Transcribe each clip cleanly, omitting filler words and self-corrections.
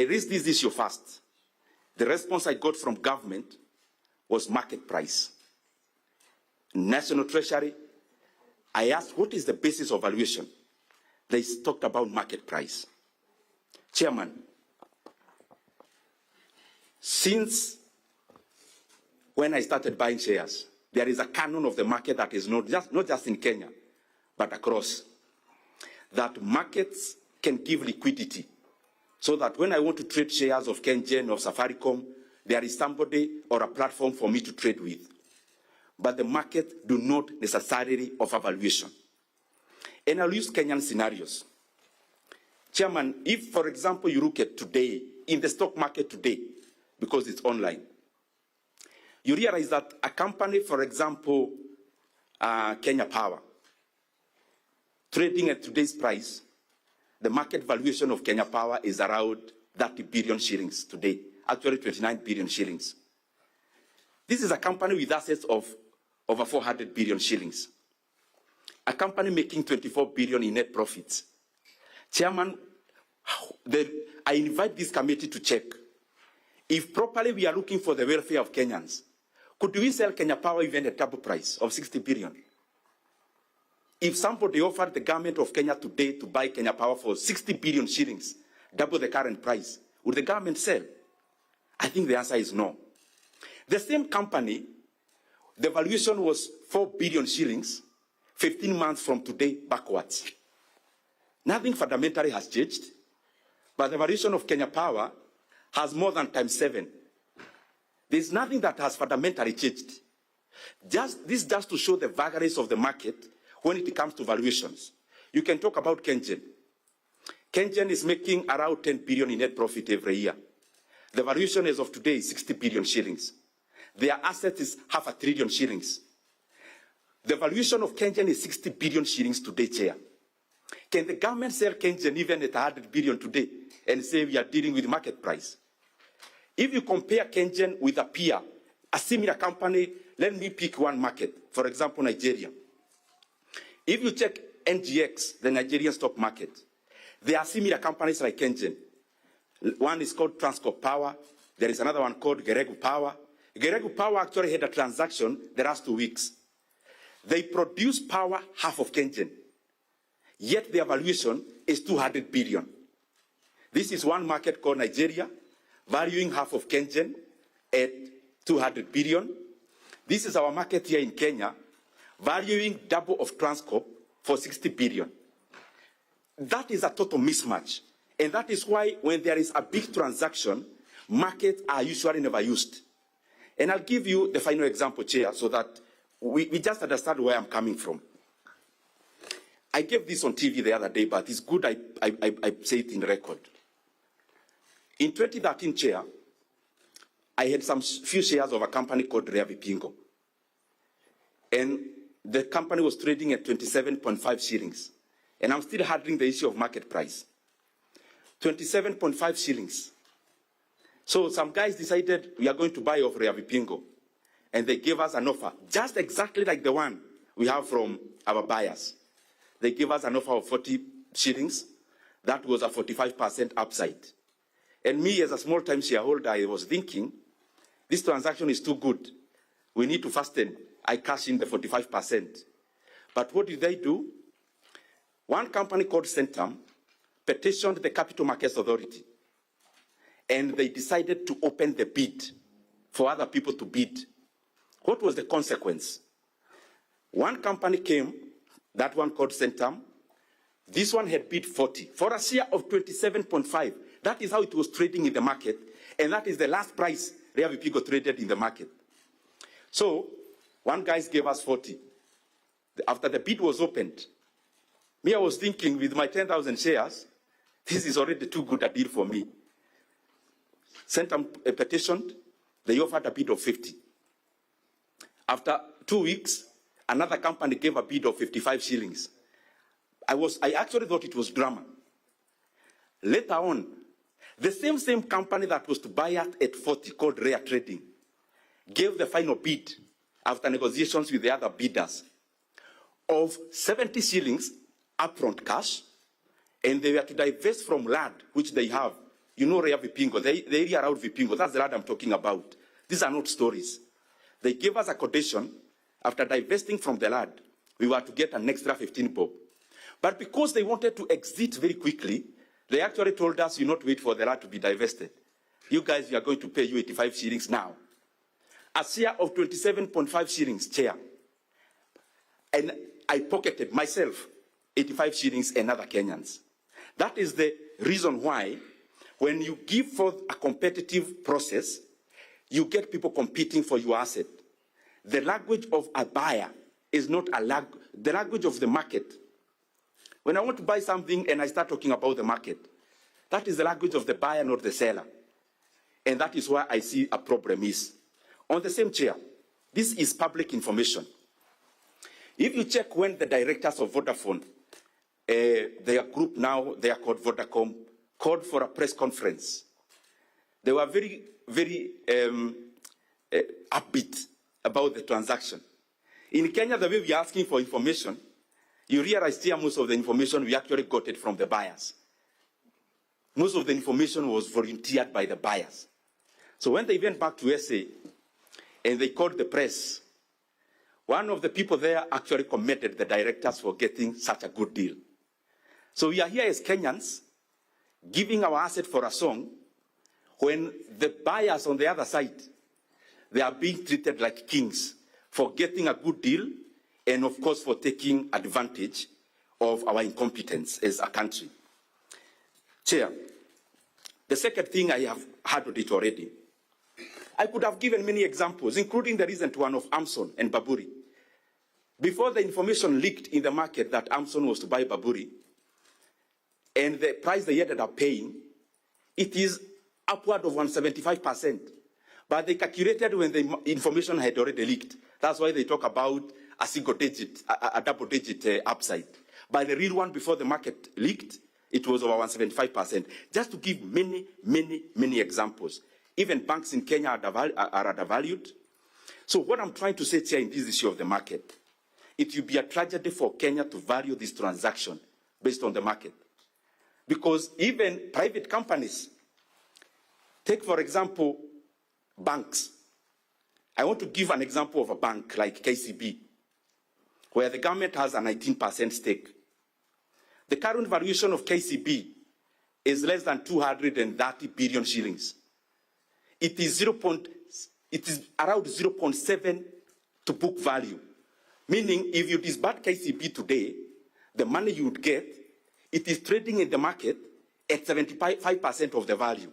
I raised this issue first, the response I got from government was market price. National Treasury, I asked, what is the basis of valuation? They talked about market price. Chairman, since when I started buying shares, there is a canon of the market that is not just in Kenya, but across. That markets can give liquidity, so that when I want to trade shares of KenGen or Safaricom, there is somebody or a platform for me to trade with. But the market do not necessarily offer valuation. And I'll use Kenyan scenarios. Chairman, if, for example, you look at today, in the stock market today, because it's online, you realize that a company, for example, Kenya Power, trading at today's price, the market valuation of Kenya Power is around 30 billion shillings today, actually 29 billion shillings. This is a company with assets of over 400 billion shillings. A company making 24 billion in net profits. Chairman, I invite this committee to check. If properly we are looking for the welfare of Kenyans, could we sell Kenya Power even at double price of 60 billion? If somebody offered the government of Kenya today to buy Kenya Power for 60 billion shillings, double the current price, would the government sell? I think the answer is no. The same company, the valuation was 4 billion shillings, 15 months from today backwards. Nothing fundamentally has changed, but the valuation of Kenya Power has more than times 7. There's nothing that has fundamentally changed. This just to show the vagaries of the market when it comes to valuations. You can talk about KenGen. KenGen is making around 10 billion in net profit every year. The valuation as of today is 60 billion shillings. Their asset is 500 billion shillings. The valuation of KenGen is 60 billion shillings today, Chair. Can the government sell KenGen even at 100 billion today and say we are dealing with market price? If you compare KenGen with a peer, a similar company, let me pick one market, for example, Nigeria. If you check NGX, the Nigerian stock market, there are similar companies like KenGen. One is called Transcorp Power. There is another one called Geregu Power. Geregu Power actually had a transaction the last 2 weeks. They produce power half of KenGen, yet their valuation is 200 billion. This is one market called Nigeria, valuing half of KenGen at 200 billion. This is our market here in Kenya, valuing double of Transcorp for 60 billion. That is a total mismatch. And that is why when there is a big transaction, markets are usually never used. And I'll give you the final example, Chair, so that we just understand where I'm coming from. I gave this on TV the other day, but it's good I say it in record. In 2013, Chair, I had some few shares of a company called Rebuttals. And the company was trading at 27.5 shillings. And I'm still handling the issue of market price. 27.5 shillings. So some guys decided we are going to buy off Rebuttals. And they gave us an offer, just exactly like the one we have from our buyers. They gave us an offer of 40 shillings. That was a 45% upside. And me, as a small-time shareholder, I was thinking, this transaction is too good. We need to fasten. I cash in the 45%. But what did they do? One company called Centum petitioned the Capital Markets Authority. And they decided to open the bid for other people to bid. What was the consequence? One company came, that one called Centum. This one had bid 40 for a share of 27.5. That is how it was trading in the market, and that is the last price Rebuttals traded in the market. So, one guy gave us 40. After the bid was opened, me, I was thinking, with my 10,000 shares, this is already too good a deal for me. Centum petitioned, they offered a bid of 50. After 2 weeks, another company gave a bid of 55 shillings. I actually thought it was drama. Later on, the same company that was to buy at 40, called Rare Trading, gave the final bid after negotiations with the other bidders of 70 shillings upfront cash, and they were to divest from land which they have you know Rea Vipingo, the area around Vipingo, that's the land I'm talking about. These are not stories. They gave us a condition. After divesting from the land, we were to get an extra 15 bob. But because they wanted to exit very quickly, they actually told us, you not wait for the land to be divested. You guys, we are going to pay you 85 shillings now. A share of 27.5 shillings, Chair. And I pocketed myself 85 shillings and other Kenyans. That is the reason why when you give forth a competitive process, you get people competing for your asset. The language of a buyer is not the language of the market. When I want to buy something and I start talking about the market, that is the language of the buyer, not the seller. And that is why I see a problem is. On the same chair, this is public information. If you check when the directors of Vodafone, their group now, they are called Vodacom, called for a press conference, they were very, very upbeat about the transaction. In Kenya, the way we are asking for information, you realize here most of the information we actually got it from the buyers. Most of the information was volunteered by the buyers. So when they went back to SA and they called the press, one of the people there actually commended the directors for getting such a good deal. So we are here as Kenyans giving our asset for a song when the buyers on the other side, they are being treated like kings for getting a good deal and, of course, for taking advantage of our incompetence as a country. Chair, the second thing I have handled it already. I could have given many examples, including the recent one of Amson and Baburi. Before the information leaked in the market that Amson was to buy Baburi, and the price they ended up paying, it is upward of 175%. But they calculated when the information had already leaked. That's why they talk about a single digit, a double digit upside. But the real one before the market leaked, it was over 175%. Just to give many, many, many examples. Even banks in Kenya are undervalued. So what I'm trying to say here in this issue of the market, it will be a tragedy for Kenya to value this transaction based on the market. Because even private companies, take for example, banks. I want to give an example of a bank like KCB, where the government has a 19% stake. The current valuation of KCB is less than 230 billion shillings. It is around 0.7 to book value. Meaning, if you disband KCB today, the money you would get, it is trading in the market at 75% of the value.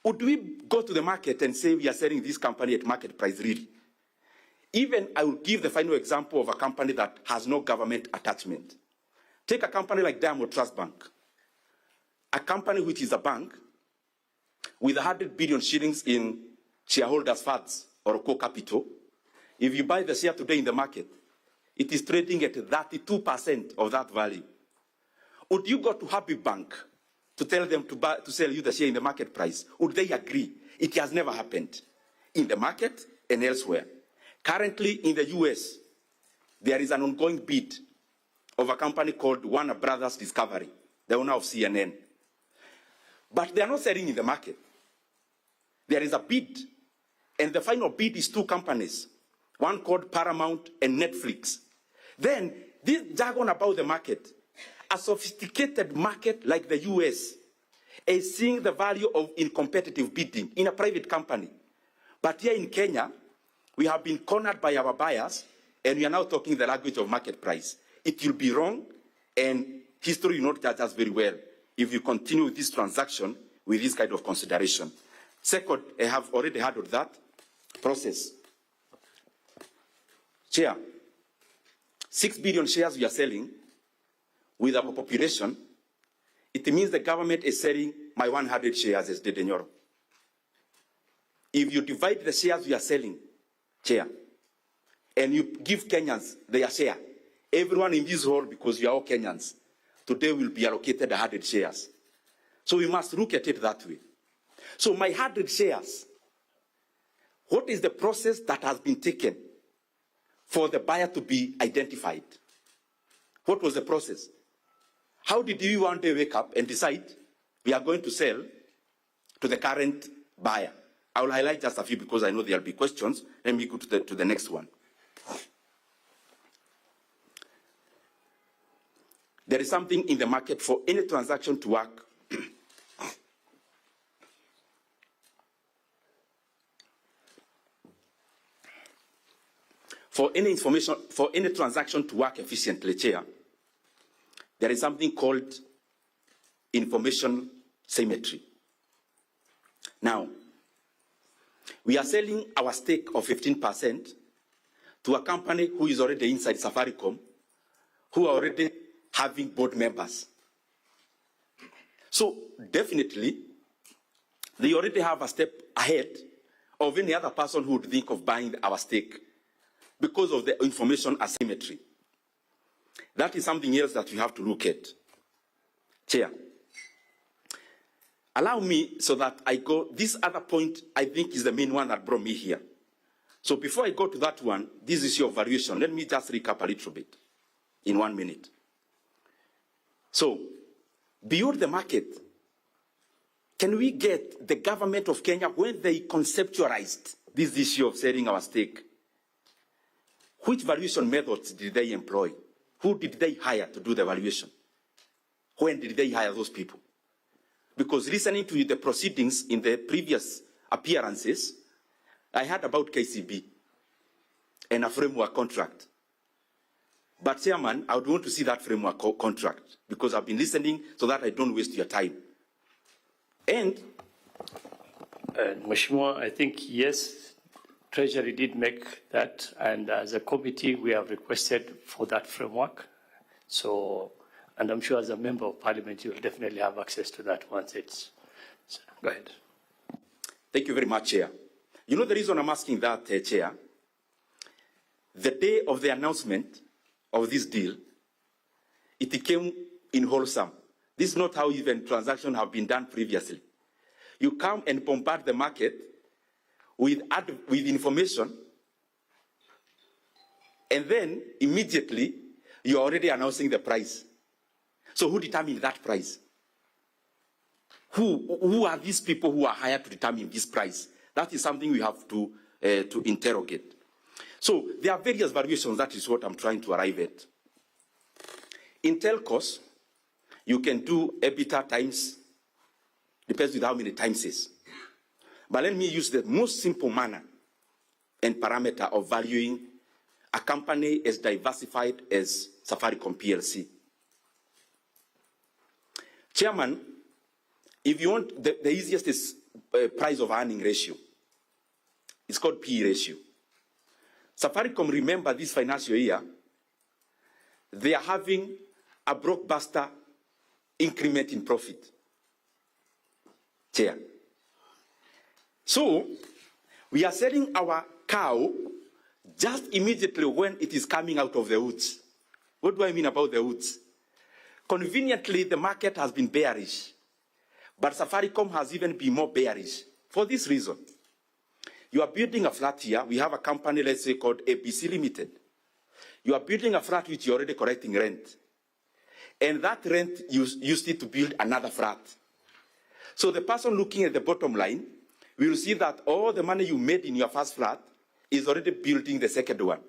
Would we go to the market and say we are selling this company at market price really? Even I will give the final example of a company that has no government attachment. Take a company like Diamond Trust Bank, a company which is a bank with 100 billion shillings in shareholders' funds or core capital. If you buy the share today in the market, it is trading at 32% of that value. Would you go to Happy Bank to tell them to sell you the share in the market price? Would they agree? It has never happened in the market and elsewhere. Currently in the US, there is an ongoing bid of a company called Warner Brothers Discovery, the owner of CNN. But they are not selling in the market. There is a bid, and the final bid is two companies, one called Paramount and Netflix. Then, this jargon about the market, a sophisticated market like the US is seeing the value in competitive bidding in a private company. But here in Kenya, we have been cornered by our buyers, and we are now talking the language of market price. It will be wrong, and history will not judge us very well if you continue with this transaction with this kind of consideration. Second, I have already handled that process. Chair, 6 billion shares we are selling with our population, it means the government is selling my 100 shares as Ndindi Nyoro. If you divide the shares we are selling, Chair, and you give Kenyans their share, everyone in this hall, because we are all Kenyans, today will be allocated 100 shares. So we must look at it that way. So my 100 shares, what is the process that has been taken for the buyer to be identified? What was the process? How did you one day wake up and decide we are going to sell to the current buyer. I will highlight just a few because I know there will be questions. Let me go to the next one. There is something in the market for any transaction to work. For any transaction to work efficiently, Chair, there is something called information symmetry. Now, we are selling our stake of 15% to a company who is already inside Safaricom, who are already having board members. So definitely, they already have a step ahead of any other person who would think of buying our stake because of the information asymmetry. That is something else that we have to look at. Chair, allow me so that I go, this other point I think is the main one that brought me here. So before I go to that one, this is your valuation. Let me just recap a little bit in 1 minute. So, beyond the market, can we get the government of Kenya, when they conceptualized this issue of selling our stake, which valuation methods did they employ? Who did they hire to do the valuation? When did they hire those people? Because listening to the proceedings in the previous appearances, I heard about KCB and a framework contract. But Chairman, I would want to see that framework contract because I've been listening so that I don't waste your time. And Mheshimiwa, I think, yes, Treasury did make that, and as a committee, we have requested for that framework. So, and I'm sure as a member of Parliament, you will definitely have access to that once it's, so, go ahead. Thank you very much, Chair. You know the reason I'm asking that, Chair? The day of the announcement of this deal, it came in wholesome. This is not how even transactions have been done previously. You come and bombard the market with information, and then immediately you're already announcing the price. So who determined that price? Who are these people who are hired to determine this price? That is something we have to interrogate. So there are various variations. That is what I'm trying to arrive at. In telcos, you can do EBITDA times, depends on how many times it is. But let me use the most simple manner and parameter of valuing a company as diversified as Safaricom PLC. Chairman, if you want, the easiest is price of earning ratio. It's called PE ratio. Safaricom, remember this financial year, they are having a blockbuster increment in profit. Chair. So, we are selling our cow just immediately when it is coming out of the woods. What do I mean about the woods? Conveniently, the market has been bearish, but Safaricom has even been more bearish for this reason. You are building a flat here. We have a company, let's say, called ABC Limited. You are building a flat which you're already collecting rent. And that rent, you used it to build another flat. So the person looking at the bottom line will see that all the money you made in your first flat is already building the second one.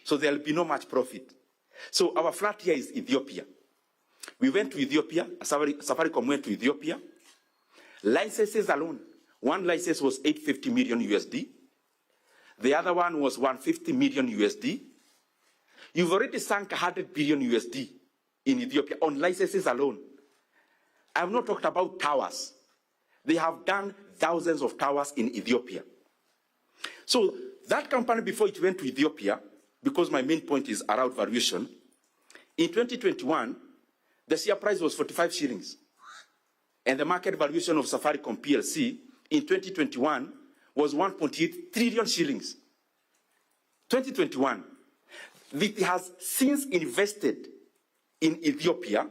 So there will be no much profit. So our flat here is Ethiopia. We went to Ethiopia. Safaricom went to Ethiopia. Licenses alone. One license was 850 million USD. The other one was 150 million USD. You've already sunk 100 billion USD in Ethiopia on licenses alone. I have not talked about towers. They have done thousands of towers in Ethiopia. So that company, before it went to Ethiopia, because my main point is around valuation, in 2021, the share price was 45 shillings. And the market valuation of Safaricom PLC in 2021 was 1.8 trillion shillings. 2021. It has since invested in Ethiopia.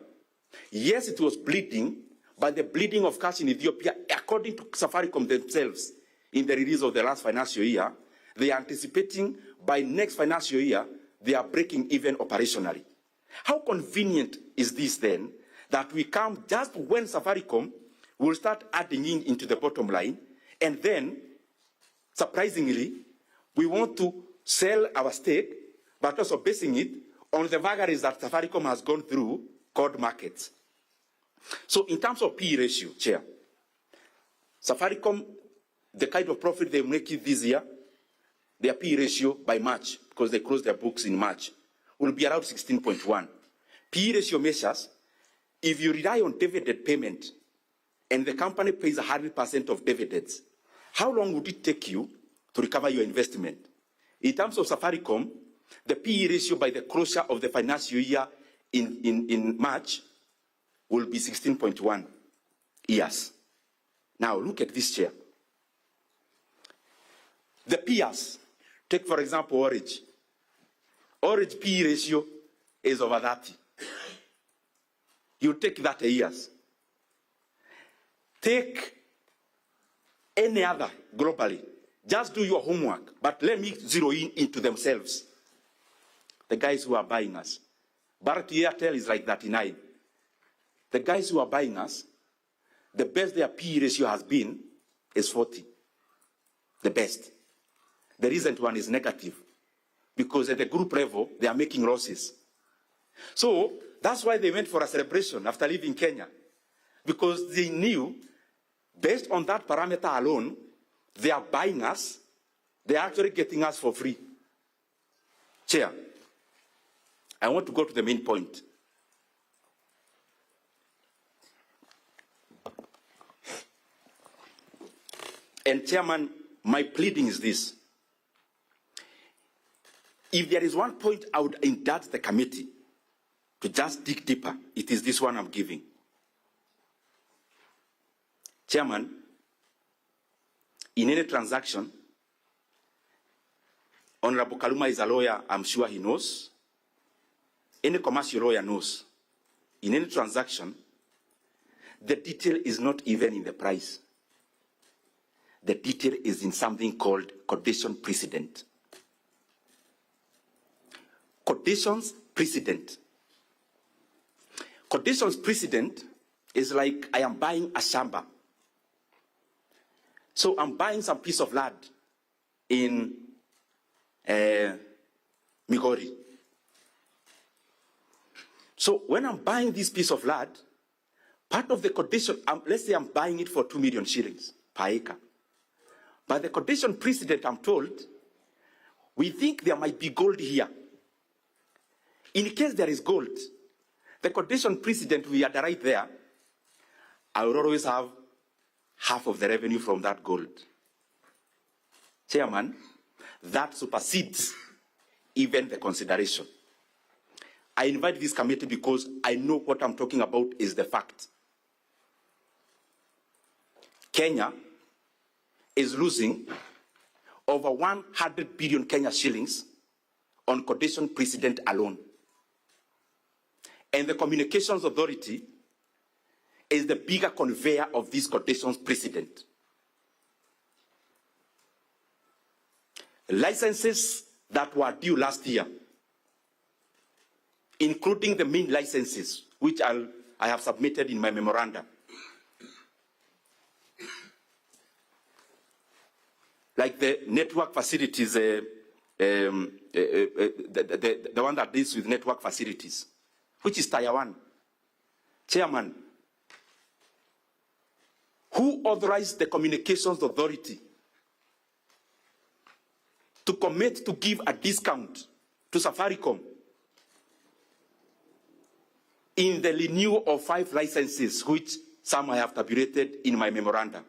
Yes, it was bleeding, but the bleeding of cash in Ethiopia, according to Safaricom themselves, in the release of the last financial year, they are anticipating by next financial year, they are breaking even operationally. How convenient is this then, that we come just when Safaricom we'll start adding into the bottom line, and then, surprisingly, we want to sell our stake, but also basing it on the vagaries that Safaricom has gone through called markets. So in terms of PE ratio, Chair, Safaricom, the kind of profit they make this year, their PE ratio by March, because they closed their books in March, will be around 16.1. PE ratio measures, if you rely on dividend payment and the company pays 100% of dividends, how long would it take you to recover your investment? In terms of Safaricom, the PE ratio by the closure of the financial year in March will be 16.1 years. Now look at this, Chair. The peers, take for example Orange. Orange PE ratio is over 30. You take that years. Take any other globally. Just do your homework, but let me zero in into themselves. The guys who are buying us. Bharti Airtel is like 39. The guys who are buying us, the best their PE ratio has been is 40. The best. The recent one is negative, because at the group level, they are making losses. So that's why they went for a celebration after leaving Kenya, because they knew, based on that parameter alone, they are buying us, they are actually getting us for free. Chair, I want to go to the main point. And Chairman, my pleading is this. If there is one point I would indulge the committee to just dig deeper, it is this one I'm giving. Chairman, in any transaction, Honorable Kaluma is a lawyer, I'm sure he knows. Any commercial lawyer knows. In any transaction, the detail is not even in the price. The detail is in something called condition precedent. Conditions precedent. Conditions precedent is like I am buying a shamba. So I'm buying some piece of land in Migori. So when I'm buying this piece of land, part of the condition, let's say I'm buying it for 2 million shillings per acre. But the condition precedent, I'm told, we think there might be gold here. In case there is gold, the condition precedent we had right there, I will always have half of the revenue from that gold. Chairman, that supersedes even the consideration. I invite this committee because I know what I'm talking about is the fact. Kenya is losing over 100 billion Kenya shillings on condition precedent alone. And the Communications Authority is the bigger conveyor of these conditions precedent. Licenses that were due last year, including the main licenses, which I have submitted in my memoranda. Like the network facilities, the one that deals with network facilities, which is Tier 1. Chairman, who authorized the Communications Authority to commit to give a discount to Safaricom in the renewal of 5 licenses, which some I have tabulated in my memoranda?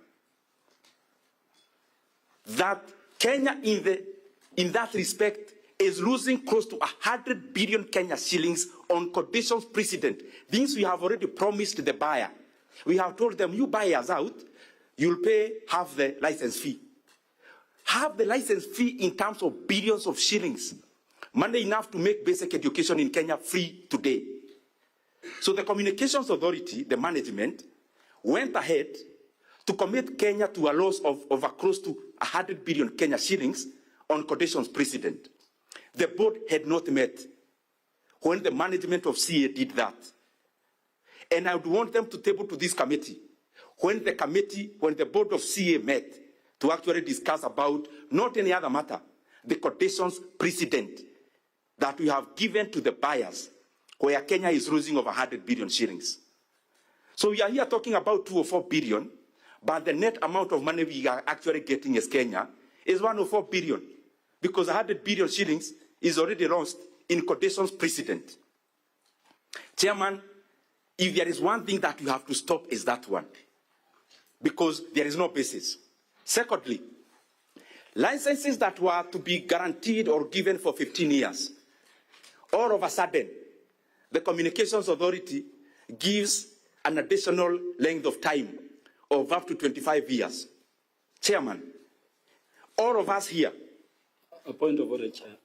That Kenya in that respect is losing close to 100 billion Kenya shillings on conditions precedent. Things we have already promised the buyer. We have told them, you buy us out, you'll pay half the license fee. Half the license fee in terms of billions of shillings. Money enough to make basic education in Kenya free today. So the Communications Authority, the management, went ahead to commit Kenya to a loss of over close to 100 billion Kenya shillings on conditions precedent. The board had not met when the management of CA did that. And I would want them to table to this committee when the board of CA met to actually discuss about not any other matter, the conditions precedent that we have given to the buyers, where Kenya is losing over 100 billion shillings. So we are here talking about 2 or 4 billion, but the net amount of money we are actually getting as Kenya is 104 billion, because 100 billion shillings is already lost in conditions precedent. Chairman, if there is one thing that you have to stop, is that one, because there is no basis. Secondly, licenses that were to be guaranteed or given for 15 years, all of a sudden, the Communications Authority gives an additional length of time of up to 25 years. Chairman, all of us here. A point of order, Chair.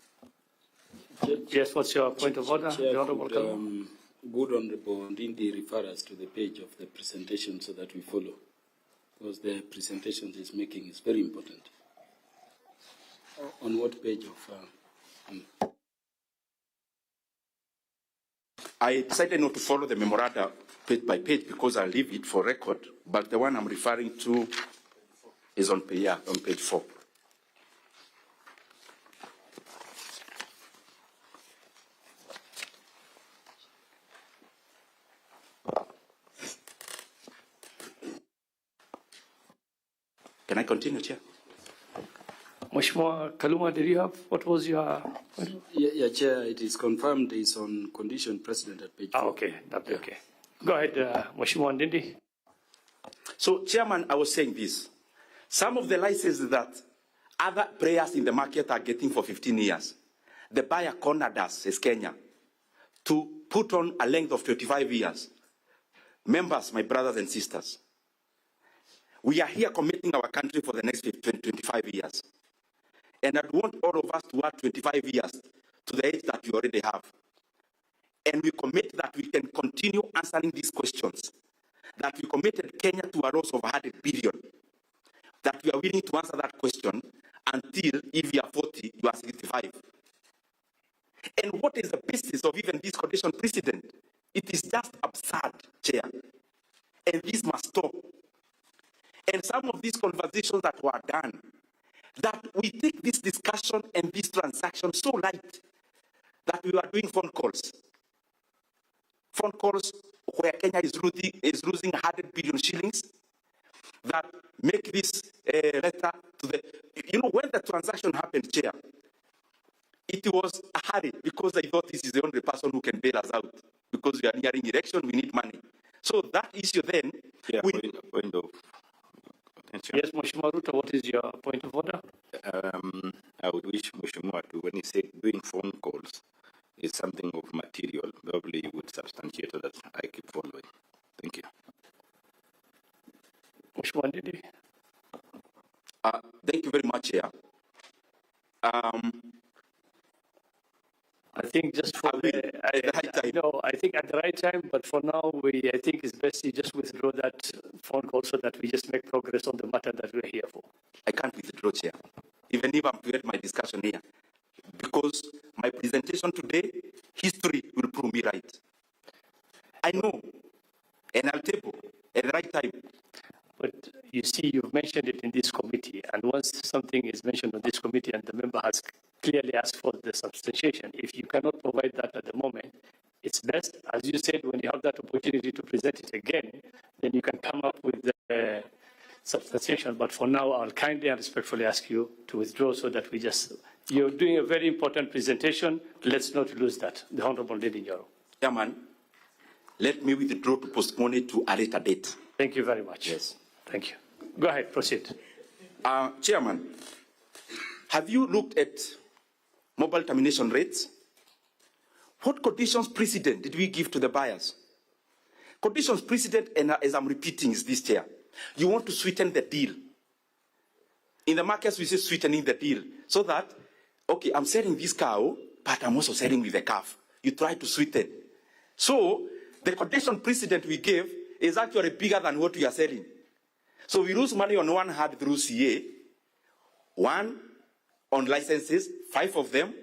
Yes, what's your point of order? Chair, the Honorable good Honorable Ndindi refer us to the page of the presentation so that we follow, because the presentation is making is very important. On what page of? I decided not to follow the memoranda page by page because I leave it for record, but the one I'm referring to is on page 4. Can I continue, Chair? Mheshimiwa Kaluma, did you have, what was your? Yeah, Chair, it is confirmed it's on condition precedent at page 4. Okay, that'll be okay. Go ahead, Mheshimiwa Ndindi. So, Chairman, I was saying this. Some of the licenses that other players in the market are getting for 15 years, the buyer cornered us as Kenya to put on a length of 25 years. Members, my brothers and sisters, we are here committing our country for the next 25 years. And I want all of us to add 25 years to the age that we already have. And we commit that we can continue answering these questions, that we committed Kenya to a loss of 100 billion, that we are willing to answer that question until, if you are 40, you are 65. And what is the basis of even this condition precedent? It is just absurd, Chair. And this must stop. And some of these conversations that were done, that we take this discussion and this transaction so light that we are doing phone calls. Phone calls where Kenya is losing 100 billion shillings, that make this letter to the, when the transaction happened, Chair, it was a hurry because I thought this is the only person who can bail us out because we are nearing election, we need money. So that issue then... Yeah, point of attention. Yes, Mheshimiwa Ruto, what is your point of order? I would wish Mheshimiwa to, when he said doing phone calls is something of material, probably you would substantiate so that I keep following. Thank you. Mheshimiwa Ndindi. Thank you very much, Chair. I think just for I think at the right time, but for now, I think it's best you just withdraw that phone call so that we just make progress on the matter that we're here for. I can't withdraw, Chair, even if I'm to end my discussion here, because my presentation today, history will prove me right. I know, and I'll table at the right time. But you see, you've mentioned it in this committee, and once something is mentioned on this committee and the member has clearly asked for the substantiation, if you cannot provide that at the moment, it's best, as you said, when you have that opportunity to present it again, then you can come up with the substantiation. But for now, I'll kindly and respectfully ask you to withdraw so that you're doing a very important presentation. Let's not lose that. The Honorable Ndindi Nyoro. Chairman, let me withdraw to postpone it to a later date. Thank you very much. Yes. Thank you. Go ahead, proceed. Chairman, have you looked at mobile termination rates? What conditions precedent did we give to the buyers? Conditions precedent, and as I'm repeating, is this, Chair. You want to sweeten the deal. In the markets, we say sweetening the deal. So that, okay, I'm selling this cow, but I'm also selling with the calf. You try to sweeten. So the condition precedent we gave is actually bigger than what we are selling. So we lose money on one hand through CA, one on licenses, 5 of them,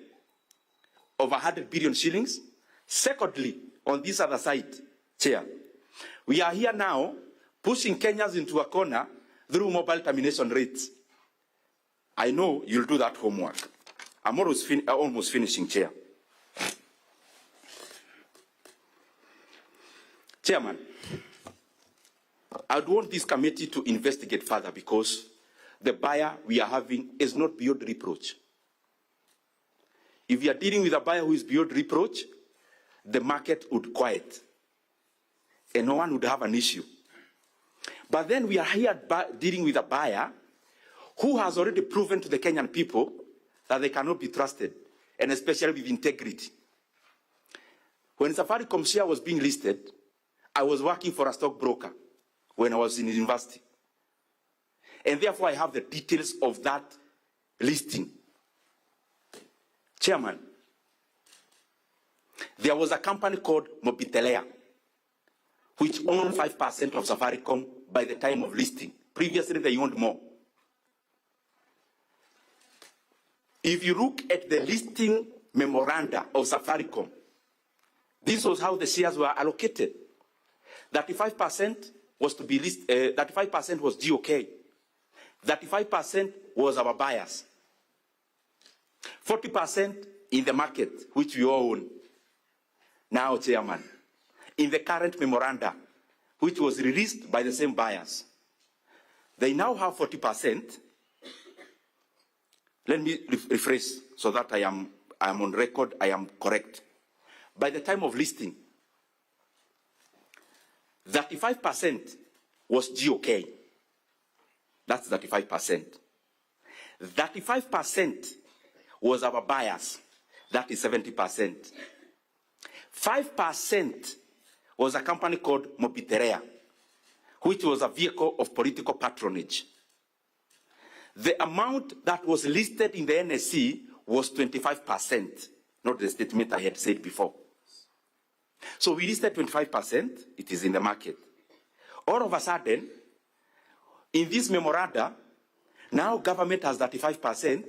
over 100 billion shillings. Secondly, on this other side, Chair, we are here now pushing Kenyans into a corner through mobile termination rates. I know you'll do that homework. I'm almost finishing, Chair. Chairman, I'd want this committee to investigate further because the buyer we are having is not beyond reproach. If we are dealing with a buyer who is beyond reproach, the market would quiet and no one would have an issue. But then we are here dealing with a buyer who has already proven to the Kenyan people that they cannot be trusted, and especially with integrity. When Safaricom share was being listed, I was working for a stockbroker when I was in university. And therefore I have the details of that listing. Chairman, there was a company called Mobitelea, which owned 5% of Safaricom by the time of listing. Previously they owned more. If you look at the listing memoranda of Safaricom, this was how the shares were allocated. 35% was to be listed, 35% was GOK. 35% was our buyers. 40% in the market, which we all own. Now, Chairman, in the current memoranda, which was released by the same buyers, they now have 40%. Let me rephrase so that I am on record, I am correct. By the time of listing, 35% was GOK. That's 35%. 35% was our buyers. That is 70%. 5% was a company called Mobitelea, which was a vehicle of political patronage. The amount that was listed in the NSC was 25%, not the statement I had said before. So we listed 25%, it is in the market. All of a sudden, in this memoranda, now government has 35%,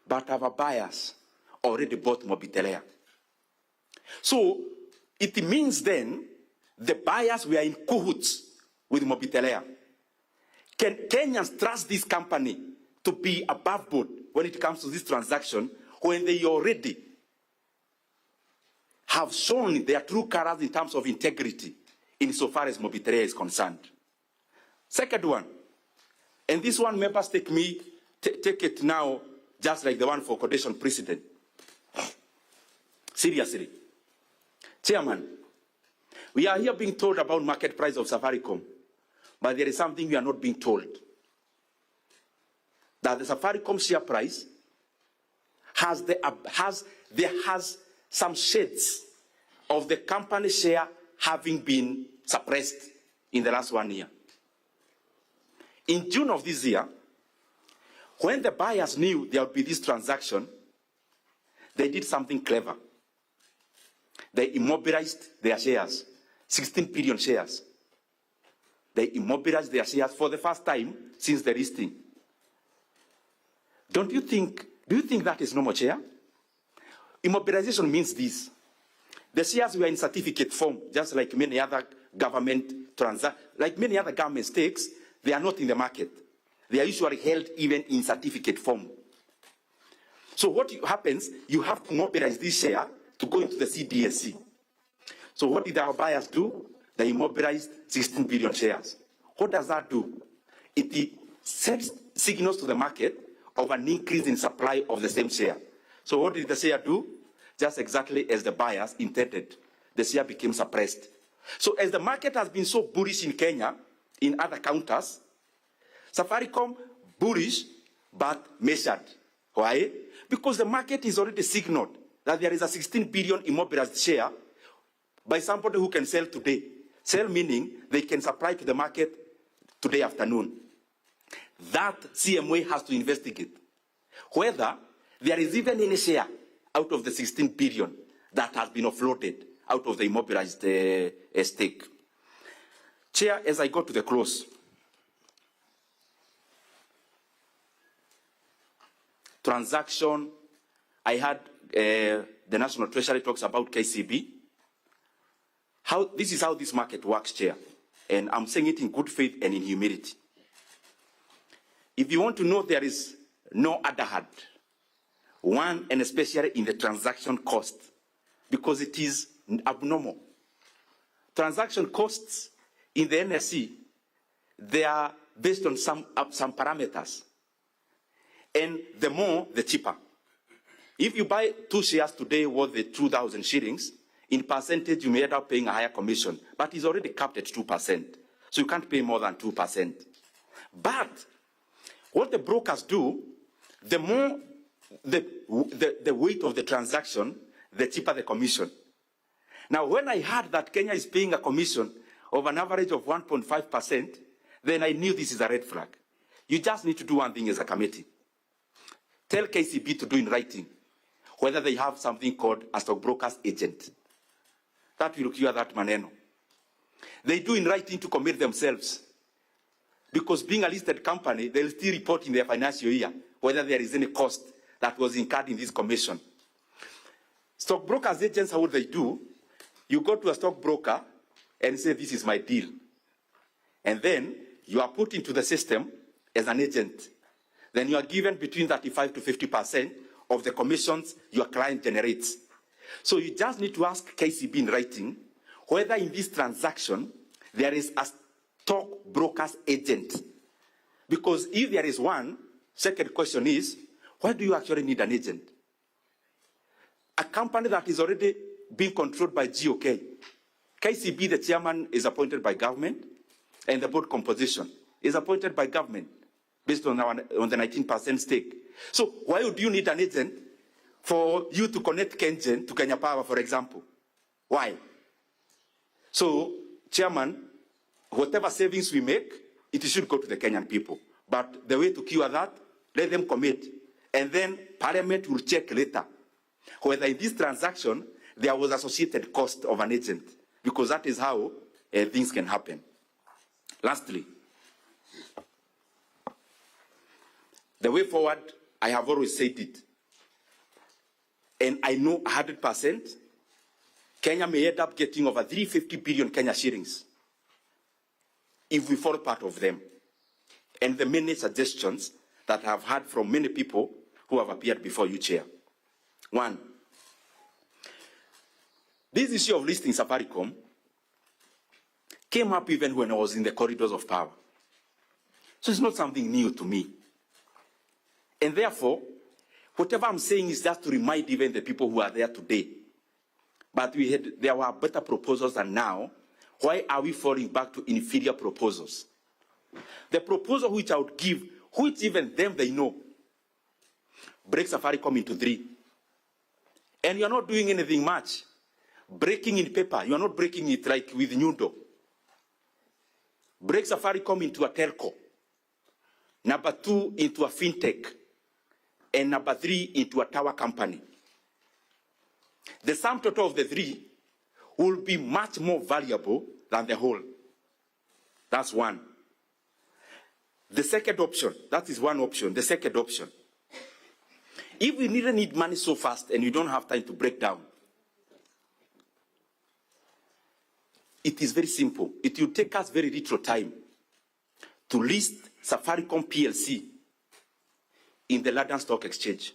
but our buyers already bought Mobitelea. So it means then the buyers were in cahoots with Mobitelea. Can Kenyans trust this company to be above board when it comes to this transaction when they already have shown their true colors in terms of integrity insofar as Mobitelea is concerned? Second one, and this one members take it now just like the one for coordination precedent. Seriously. Chairman, we are here being told about market price of Safaricom, but there is something we are not being told. That the Safaricom share price has some shades of the company share having been suppressed in the last 1 year. In June of this year, when the buyers knew there would be this transaction, they did something clever. They immobilized their shares, 16 billion shares. They immobilized their shares for the first time since the listing. Do you think that is normal, Chair? Immobilization means this. The shares were in certificate form, just like many other government stakes, they are not in the market. They are usually held even in certificate form. So what happens, you have to mobilize this share to go into the CDSC. So what did our buyers do? They immobilized 16 billion shares. What does that do? It sends signals to the market of an increase in supply of the same share. So what did the share do? Just exactly as the buyers intended. The share became suppressed. So as the market has been so bullish in Kenya, in other counters, Safaricom bullish but measured. Why? Because the market is already signaled that there is a 16 billion immobilized share by somebody who can sell today. Sell meaning they can supply to the market today afternoon. That CMA has to investigate whether there is even any share out of the 16 billion that has been offloaded out of the immobilized stake. Chair, as I go to the close, transaction, I had the National Treasury talks about KCB. This is how this market works, Chair. And I'm saying it in good faith and in humility. If you want to know, there is no other hand. One, and especially in the transaction cost, because it is abnormal. Transaction costs in the NSE, they are based on some parameters. And the more, the cheaper. If you buy 2 shares today worth 2,000 shillings, in percentage, you may end up paying a higher commission, but it's already capped at 2%. So you can't pay more than 2%. But what the brokers do, the more the weight of the transaction, the cheaper the commission. Now, when I heard that Kenya is paying a commission of an average of 1.5%, then I knew this is a red flag. You just need to do one thing as a committee. Tell KCB to do in writing whether they have something called a stockbroker's agent. That will cure that maneno. They do in writing to commit themselves. Because being a listed company, they'll still report in their financial year whether there is any cost that was incurred in this commission. Stockbrokers agents, how would they do? You go to a stockbroker and say, this is my deal. And then you are put into the system as an agent. Then you are given between 35 to 50% of the commissions your client generates. So you just need to ask KCB in writing whether in this transaction there is a stockbroker's agent. Because if there is one, second question is, why do you actually need an agent? A company that is already being controlled by GOK. KCB, the chairman, is appointed by government, and the board composition is appointed by government based on the 19% stake. So why would you need an agent for you to connect Kengen to Kenya Power, for example? Why? So, chairman, whatever savings we make, it should go to the Kenyan people. But the way to cure that, let them commit. And then Parliament will check later whether in this transaction there was associated cost of an agent, because that is how things can happen. Lastly, the way forward, I have always said it, and I know 100%, Kenya may end up getting over 350 billion Kenya shillings if we follow part of them. And the many suggestions that I have heard from many people who have appeared before you, Chair. One, this issue of listing Safaricom came up even when I was in the corridors of power. So it's not something new to me. And therefore, whatever I'm saying is just to remind even the people who are there today. But there were better proposals than now. Why are we falling back to inferior proposals? The proposal which I would give, which even them they know, break Safaricom into 3. And you're not doing anything much. Breaking in paper, you're not breaking it like with Nyundo. Break Safaricom into a telco. Number 2, into a fintech. And number 3, into a tower company. The sum total of the 3 will be much more valuable than the whole. That's one. The second option, that is one option. The second option, if we really need money so fast and you don't have time to break down, it is very simple. It will take us very little time to list Safaricom PLC in the London Stock Exchange.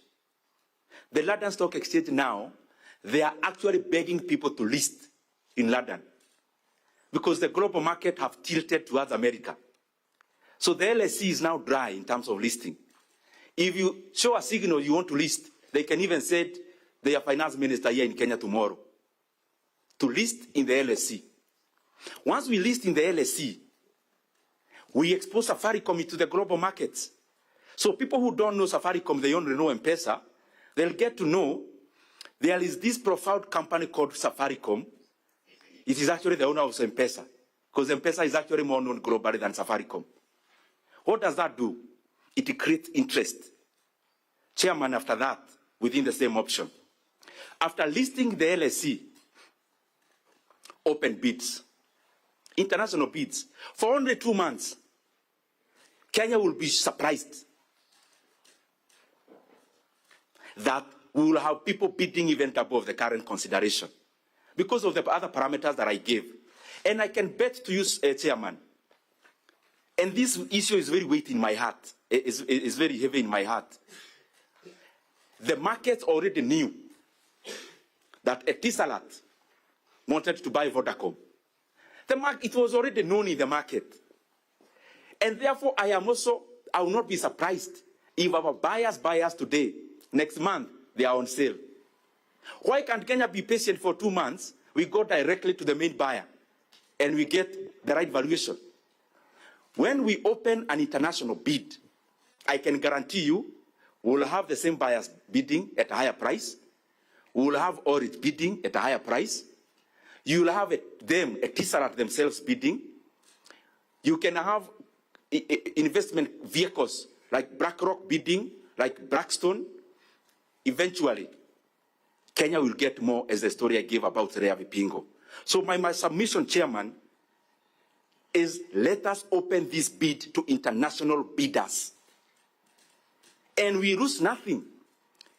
The London Stock Exchange now, they are actually begging people to list in London because the global market have tilted towards America. So the LSE is now dry in terms of listing. If you show a signal you want to list, they can even send their finance minister here in Kenya tomorrow to list in the LSE. Once we list in the LSE, we expose Safaricom into the global markets. So people who don't know Safaricom, they only know M-Pesa, they'll get to know there is this profound company called Safaricom. It is actually the owner of M-Pesa, because M-Pesa is actually more known globally than Safaricom. What does that do? It creates interest. Chairman, after that, within the same option. After listing the LSE, open bids, international bids, for only 2 months, Kenya will be surprised that we will have people bidding even above the current consideration because of the other parameters that I gave. And I can bet to you, Chairman, and this issue is very weighty in my heart, is very heavy in my heart. The market already knew that Etisalat wanted to buy Vodacom. It was already known in the market. And therefore, I will not be surprised if our buyers today, next month, they are on sale. Why can't Kenya be patient for 2 months? We go directly to the main buyer and we get the right valuation. When we open an international bid, I can guarantee you we'll have the same buyers bidding at a higher price. We'll have Orit bidding at a higher price. You'll have Etisalat themselves bidding. You can have investment vehicles like BlackRock bidding, like Blackstone. Eventually, Kenya will get more, as the story I gave about Rea Vipingo. So my submission, Chairman, is let us open this bid to international bidders. And we lose nothing.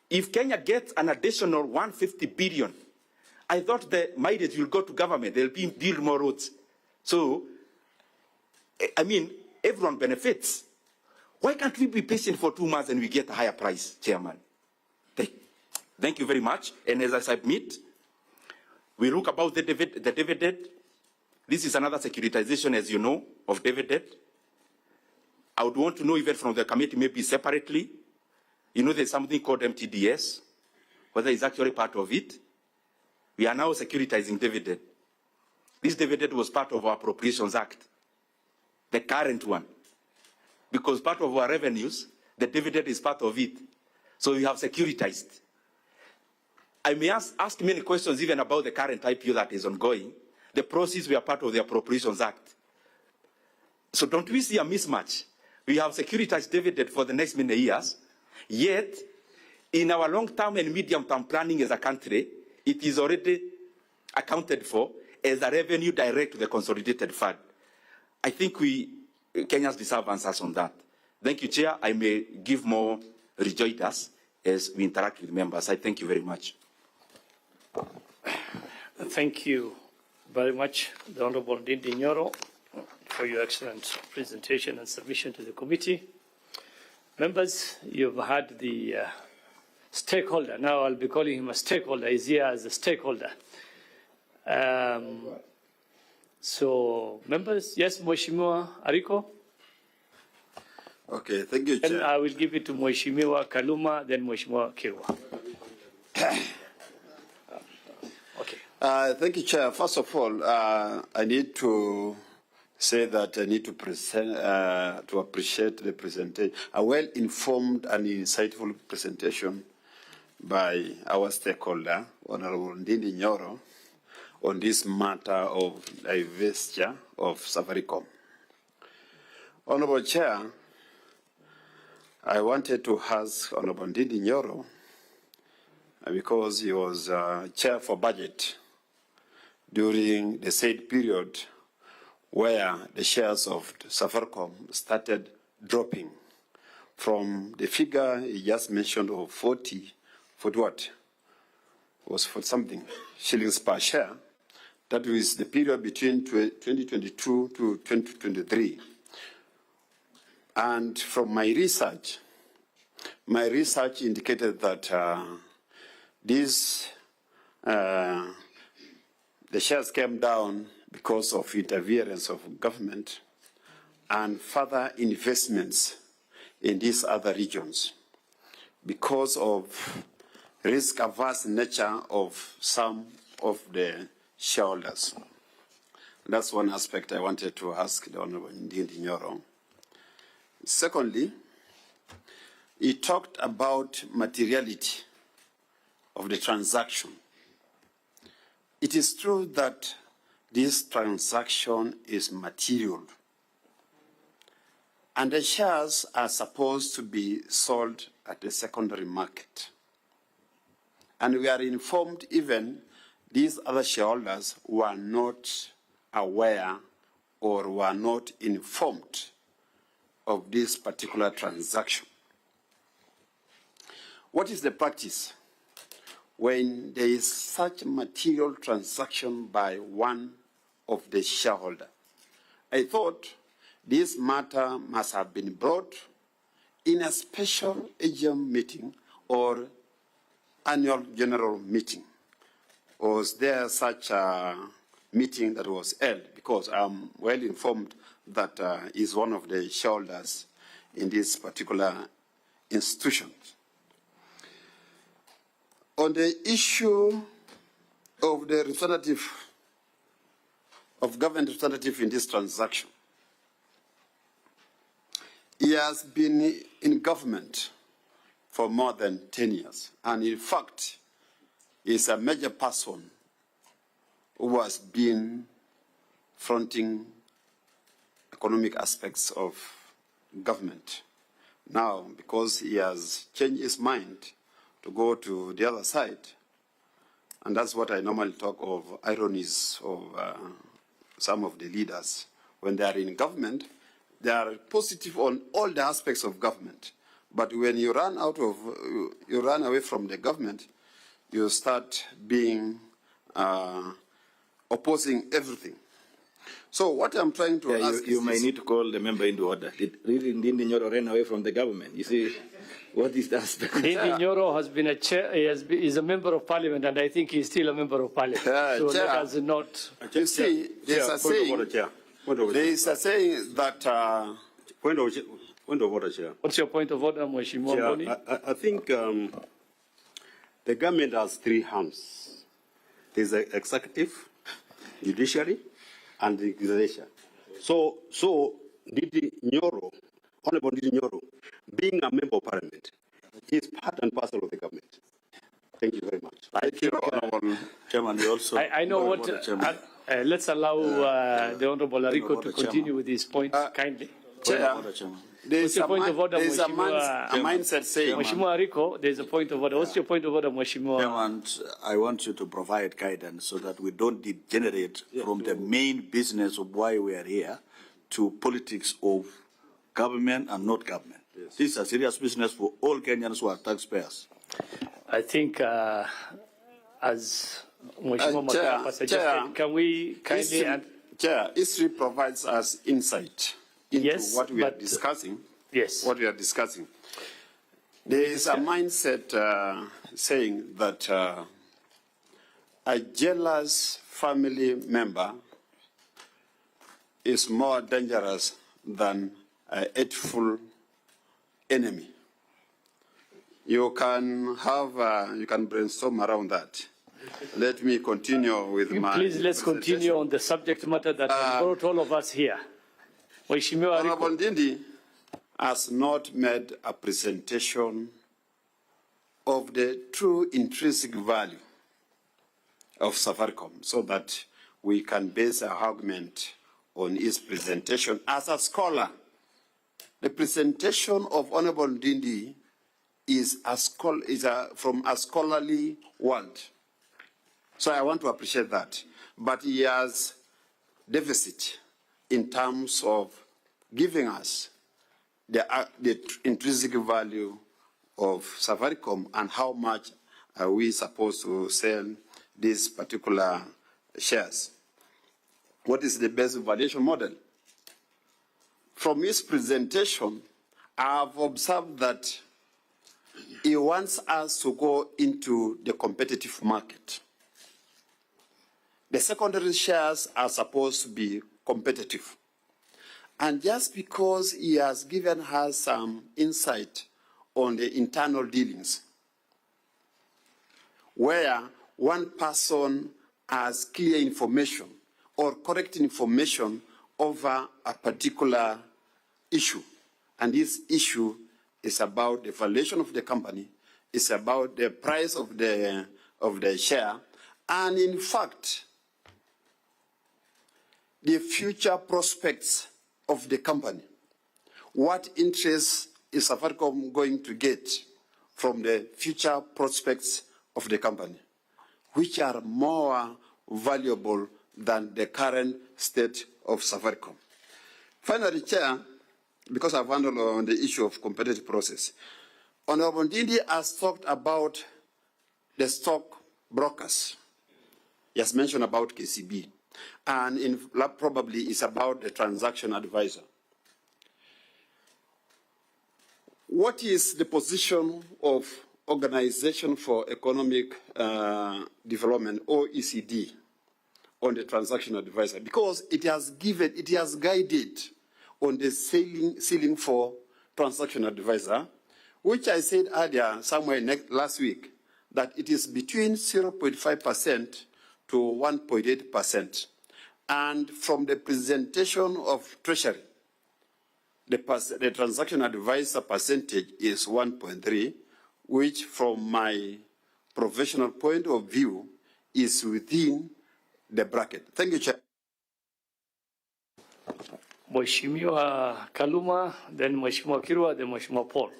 If Kenya gets an additional 150 billion, I thought the mileage will go to government. They'll build more roads. So, I mean, everyone benefits. Why can't we be patient for 2 months and we get a higher price, Chairman? Thank you very much. And as I submit, we look about the dividend. This is another securitization, as you know, of dividend. I would want to know even from the committee, maybe separately. You know, there's something called MTDS, whether it's actually part of it. We are now securitizing dividend. This dividend was part of our Appropriations Act, the current one. Because part of our revenues, the dividend is part of it. So we have securitized. I may ask many questions even about the current IPO that is ongoing. The proceeds were part of the Appropriations Act. So don't we see a mismatch? We have securitized dividend for the next many years, yet in our long-term and medium-term planning as a country, it is already accounted for as a revenue direct to the consolidated fund. I think Kenyans deserve answers on that. Thank you, Chair. I may give more rejoinders as we interact with members. I thank you very much. Thank you very much, the Honorable Ndindi Nyoro, for your excellent presentation and submission to the committee. Members, you've had the stakeholder. Now I'll be calling him a stakeholder. He's here as a stakeholder. So, members, yes, Mheshimiwa Ariko? Okay, thank you, Chair. Then I will give it to Mheshimiwa Kaluma, then Mheshimiwa Kirwa. Thank you, Chair. First of all, I need to say that I need to to appreciate the presentation, a well-informed and insightful presentation by our stakeholder, Honorable Ndindi Nyoro, on this matter of divestiture of Safaricom. Honorable Chair, I wanted to ask Honorable Ndindi Nyoro, because he was Chair for Budget during the said period where the shares of Safaricom started dropping from the figure he just mentioned of 40 something shillings per share. That was the period between 2022 to 2023. And from my research indicated that the shares came down because of interference of government and further investments in these other regions because of risk-averse nature of some of the shareholders. That's one aspect I wanted to ask the Honorable Ndindi Nyoro. Secondly, he talked about materiality of the transaction. It is true that this transaction is material, and the shares are supposed to be sold at the secondary market. And we are informed even these other shareholders were not aware or were not informed of this particular transaction. What is the practice when there is such material transaction by one of the shareholder. I thought this matter must have been brought in a special AGM meeting or annual general meeting. Was there such a meeting that was held? Because I'm well informed that is one of the shareholders in this particular institution. On the issue of the representative, of government representative in this transaction, he has been in government for more than 10 years, and in fact, is a major person who has been fronting economic aspects of government. Now, because he has changed his mind to go to the other side, and that's what I normally talk of ironies of some of the leaders. When they are in government, they are positive on all the aspects of government. But when you run away from the government, you start being opposing everything. So what I'm trying to ask you may need to call the member into order. Did really Ndindi Nyoro ran away from the government? You see, what is the aspect? Ndindi Nyoro has been a chair, is a member of parliament, and I think he's still a member of parliament. So Chair, let us not. You see, there's a saying that. Point of order, Chair. What's your point of order, Mheshimiwa Mboni? I think the government has three arms. There's the executive, judiciary, and the legislature. So Ndindi Nyoro, Honorable Ndindi Nyoro, being a member of parliament, is part and parcel of the government. Thank you very much. Thank you, Honorable Chairman. We also. I know what. Let's allow the Honorable Ariko to continue with his point kindly. Chair, there's a mindset saying. Mheshimiwa Ariko, there's a point of order. What's your point of order, Mheshimiwa? Chairman, I want you to provide guidance so that we don't degenerate from the main business of why we are here to politics of government and not government. Yes. This is a serious business for all Kenyans who are taxpayers. I think, as Mheshimiwa Makapa suggested, can we kindly... Chair, history provides us insight into what we are discussing. Yes. What we are discussing. There is a mindset saying that a jealous family member is more dangerous than a hateful enemy. You can have, you can brainstorm around that. Let me continue with my... Please, let's continue on the subject matter that has brought all of us here. Honorable Ndindi has not made a presentation of the true intrinsic value of Safaricom so that we can base our argument on his presentation. As a scholar, the presentation of Honorable Ndindi is from a scholarly world. So I want to appreciate that. But he has deficit in terms of giving us the intrinsic value of Safaricom and how much are we supposed to sell these particular shares. What is the best valuation model? From his presentation, I have observed that he wants us to go into the competitive market. The secondary shares are supposed to be competitive. And just because he has given us some insight on the internal dealings, where one person has clear information or correct information over a particular issue, and this issue is about the valuation of the company, it's about the price of the share, and in fact, the future prospects of the company. What interest is Safaricom going to get from the future prospects of the company, which are more valuable than the current state of Safaricom? Finally, Chair, because I've handled on the issue of competitive process, Honorable Ndindi has talked about the stock brokers. He has mentioned about KCB. and probably is about the transaction advisor. What is the position of Organization for Economic Development, OECD, on the transaction advisor? Because it has guided on the ceiling for transaction advisor, which I said earlier, somewhere last week, that it is between 0.5% to 1.8%. And from the presentation of Treasury, the transaction advisor percentage is 1.3, which from my professional point of view is within the bracket. Thank you, Chair. Mheshimiwa Kaluma, then Mheshimiwa Kirwa, then Mheshimiwa Paul.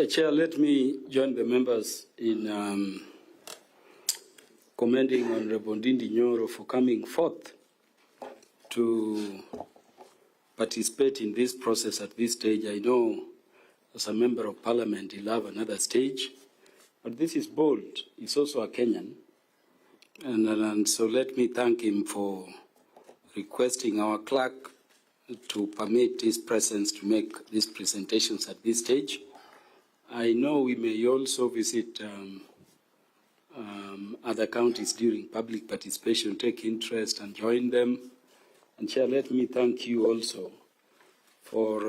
Chair, let me join the members in commending Honorable Ndindi Nyoro for coming forth to participate in this process at this stage. I know as a member of parliament he'll have another stage, but this is bold. He's also a Kenyan. And so let me thank him for requesting our clerk to permit his presence to make these presentations at this stage. I know we may also visit other counties during public participation, take interest and join them. And Chair, let me thank you also for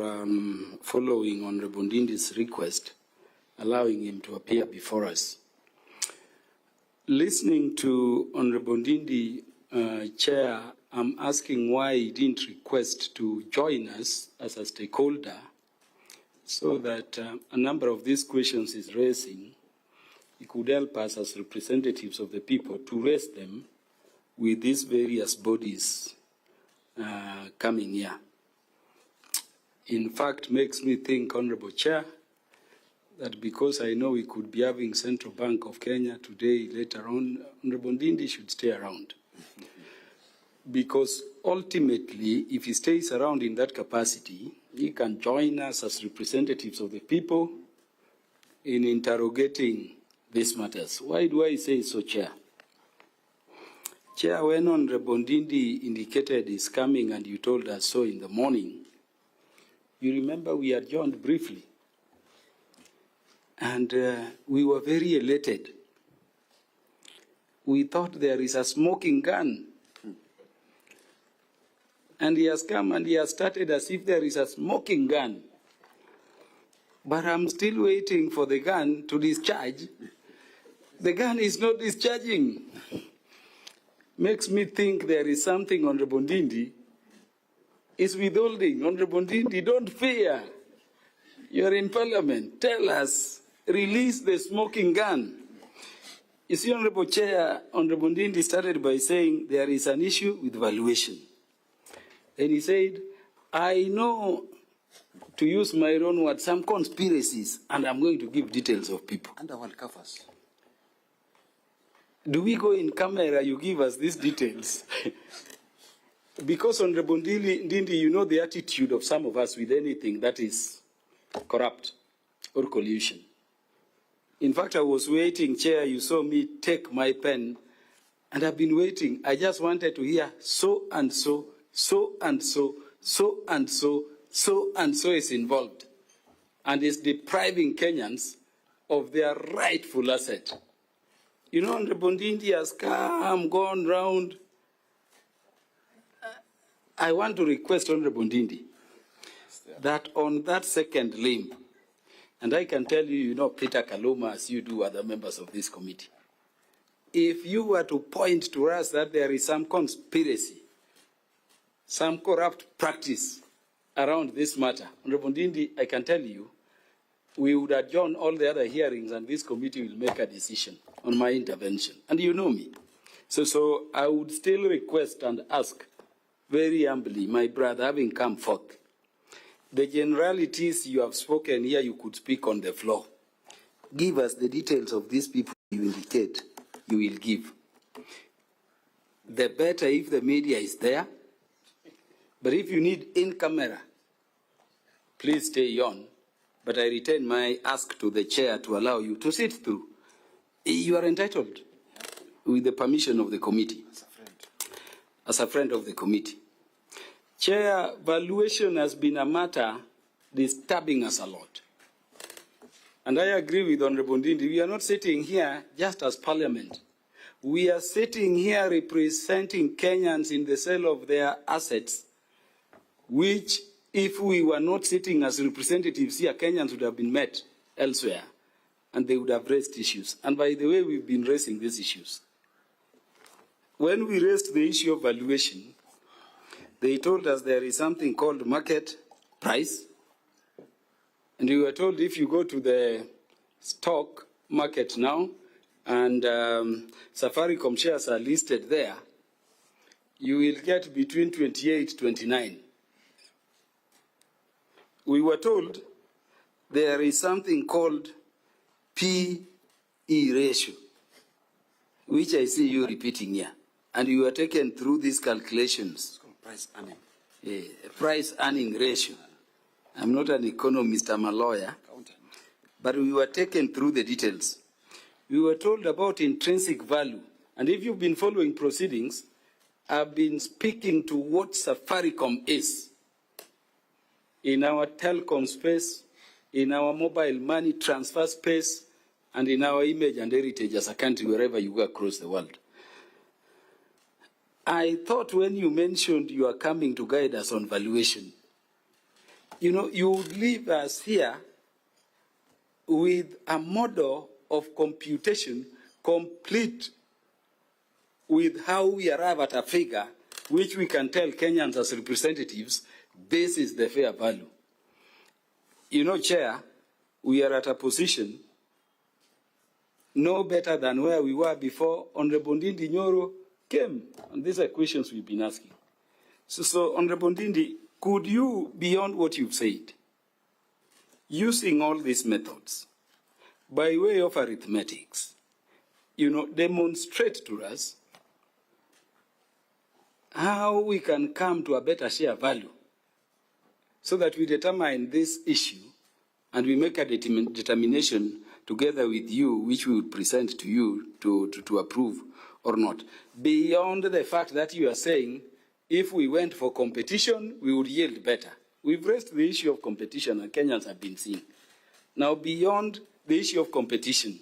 following Honorable Ndindi's request, allowing him to appear before us. Listening to Honorable Ndindi, Chair, I'm asking why he didn't request to join us as a stakeholder, so that a number of these questions he's raising, he could help us as representatives of the people to raise them with these various bodies coming here. In fact, makes me think, Honorable Chair, that because I know we could be having Central Bank of Kenya today, later on, Honorable Ndindi should stay around. Because ultimately, if he stays around in that capacity, he can join us as representatives of the people in interrogating these matters. Why do I say so, Chair? Chair, when Honorable Ndindi indicated he's coming and you told us so in the morning, you remember we adjourned briefly. And we were very elated. We thought there is a smoking gun. And he has come and he has started as if there is a smoking gun. But I'm still waiting for the gun to discharge. The gun is not discharging. Makes me think there is something Honorable Ndindi is withholding. Honorable Ndindi, don't fear. You're in Parliament. Tell us, release the smoking gun. You see, Honorable Chair, Honorable Ndindi started by saying there is an issue with valuation. Then he said, I know, to use my own word, some conspiracies, and I'm going to give details of people. Underworld covers. Do we go in camera, you give us these details? Because, Honorable Ndindi, you know the attitude of some of us with anything that is corrupt or collusion. In fact, I was waiting, Chair, you saw me take my pen, and I've been waiting. I just wanted to hear so and so, so and so, so and so, so and so is involved, and is depriving Kenyans of their rightful asset. You know, Honorable Ndindi has come, gone round. I want to request Honorable Ndindi that on that second limb, and I can tell you, you know Peter Kaluma as you do other members of this committee, if you were to point to us that there is some conspiracy, some corrupt practice around this matter, Honorable Ndindi, I can tell you, we would adjourn all the other hearings and this committee will make a decision on my intervention. And you know me. So I would still request and ask very humbly, my brother, having come forth, the generalities you have spoken here, you could speak on the floor. Give us the details of these people you indicate you will give. The better if the media is there. But if you need in camera, please stay on. But I retain my ask to the chair to allow you to sit through. You are entitled. with the permission of the committee. As a friend of the committee. Chair, valuation has been a matter disturbing us a lot. And I agree with Honorable Ndindi, we are not sitting here just as parliament. We are sitting here representing Kenyans in the sale of their assets, which if we were not sitting as representatives here, Kenyans would have been met elsewhere and they would have raised issues. And by the way, we've been raising these issues. When we raised the issue of valuation, they told us there is something called market price. And we were told if you go to the stock market now, and Safaricom shares are listed there, you will get between 28, 29. We were told there is something called PE ratio, which I see you repeating here. And you were taken through these calculations. Price earning. Price earning ratio. I'm not an economist, I'm a lawyer. But we were taken through the details. We were told about intrinsic value. And if you've been following proceedings, I've been speaking to what Safaricom is in our telecom space, in our mobile money transfer space, and in our image and heritage as a country wherever you go across the world. I thought when you mentioned you are coming to guide us on valuation, you know, you would leave us here with a model of computation complete with how we arrive at a figure which we can tell Kenyans as representatives, this is the fair value. You know, Chair, we are at a position no better than where we were before Honorable Ndindi Nyoro came. And these are questions we've been asking. So Honorable Ndindi, could you, beyond what you've said, using all these methods, by way of arithmetics, you know, demonstrate to us how we can come to a better share value so that we determine this issue and we make a determination together with you, which we will present to you to approve or not. Beyond the fact that you are saying, if we went for competition, we would yield better. We've raised the issue of competition and Kenyans have been seeing. Now, beyond the issue of competition,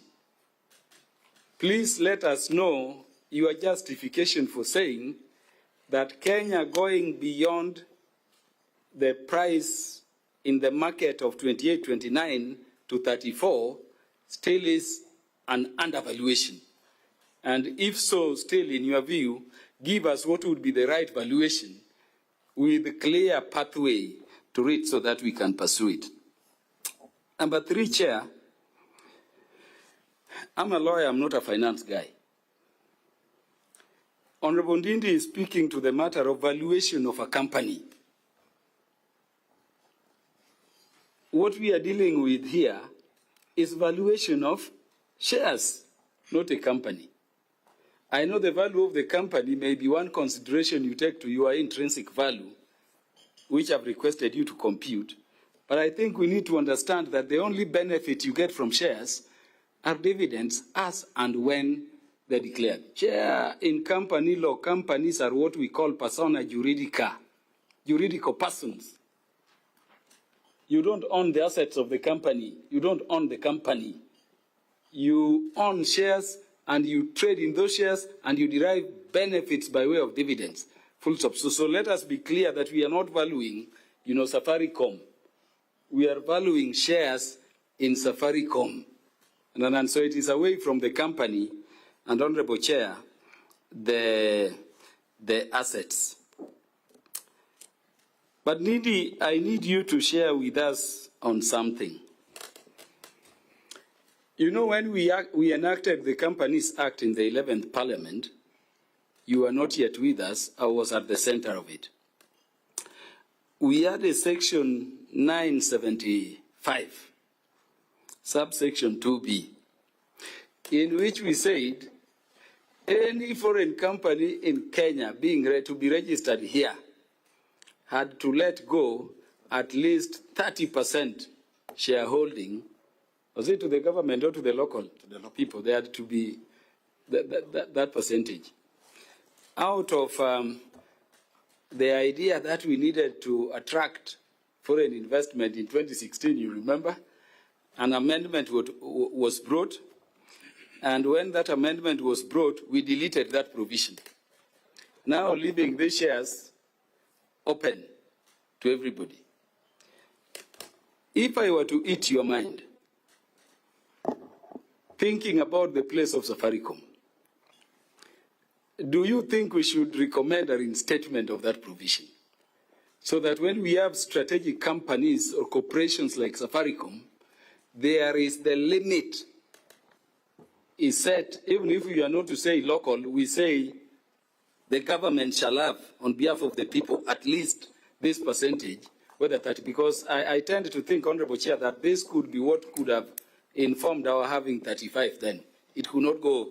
please let us know your justification for saying that Kenya going beyond the price in the market of 28, 29 to 34 still is an undervaluation. And if so, still in your view, give us what would be the right valuation with a clear pathway to it so that we can pursue it. Number 3, Chair, I'm a lawyer, I'm not a finance guy. Honorable Ndindi is speaking to the matter of valuation of a company. What we are dealing with here is valuation of shares, not a company. I know the value of the company may be one consideration you take to your intrinsic value, which I've requested you to compute, but I think we need to understand that the only benefit you get from shares are dividends as and when they're declared. Chair, in company law, companies are what we call persona juridica, juridical persons. You don't own the assets of the company. You don't own the company. You own shares and you trade in those shares and you derive benefits by way of dividends. Full stop. So let us be clear that we are not valuing, you know, Safaricom. We are valuing shares in Safaricom. And so it is away from the company and, Honorable Chair, the assets. But Ndindi, I need you to share with us on something. You know, when we enacted the Companies Act in the 11th Parliament, you were not yet with us. I was at the center of it. We had a section 975, subsection 2B, in which we said any foreign company in Kenya being to be registered here had to let go at least 30% shareholding. Was it to the government or to the local people? They had to be that percentage. Out of the idea that we needed to attract foreign investment in 2016, you remember, an amendment was brought, and when that amendment was brought, we deleted that provision. Now leaving these shares open to everybody. If I were to eat your mind, thinking about the place of Safaricom, do you think we should recommend a reinstatement of that provision? So that when we have strategic companies or corporations like Safaricom, there is the limit is set, even if we are not to say local, we say the government shall have, on behalf of the people, at least this percentage, whether that, because I tend to think, Honorable Chair, that this could be what could have informed our having 35 then. It could not go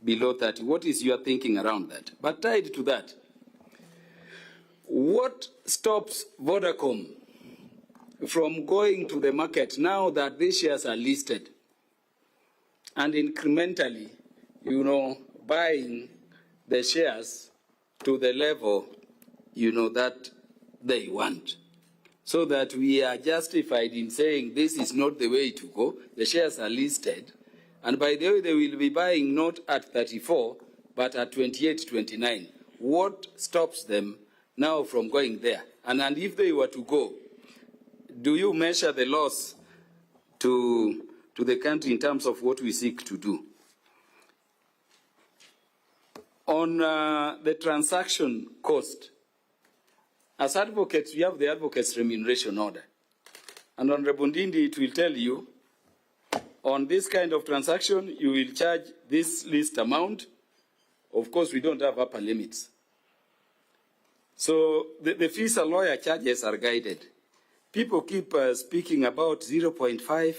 below 30. What is your thinking around that? But tied to that, what stops Vodacom from going to the market now that these shares are listed and incrementally, buying the shares to the level, that they want, so that we are justified in saying this is not the way to go. The shares are listed, and by the way, they will be buying not at 34, but at 28, 29. What stops them now from going there? And if they were to go, do you measure the loss to the country in terms of what we seek to do? On the transaction cost, as advocates, we have the advocates' remuneration order. And Honorable Ndindi, it will tell you, on this kind of transaction, you will charge this least amount. Of course, we don't have upper limits. So the fees a lawyer charges are guided. People keep speaking about 0.5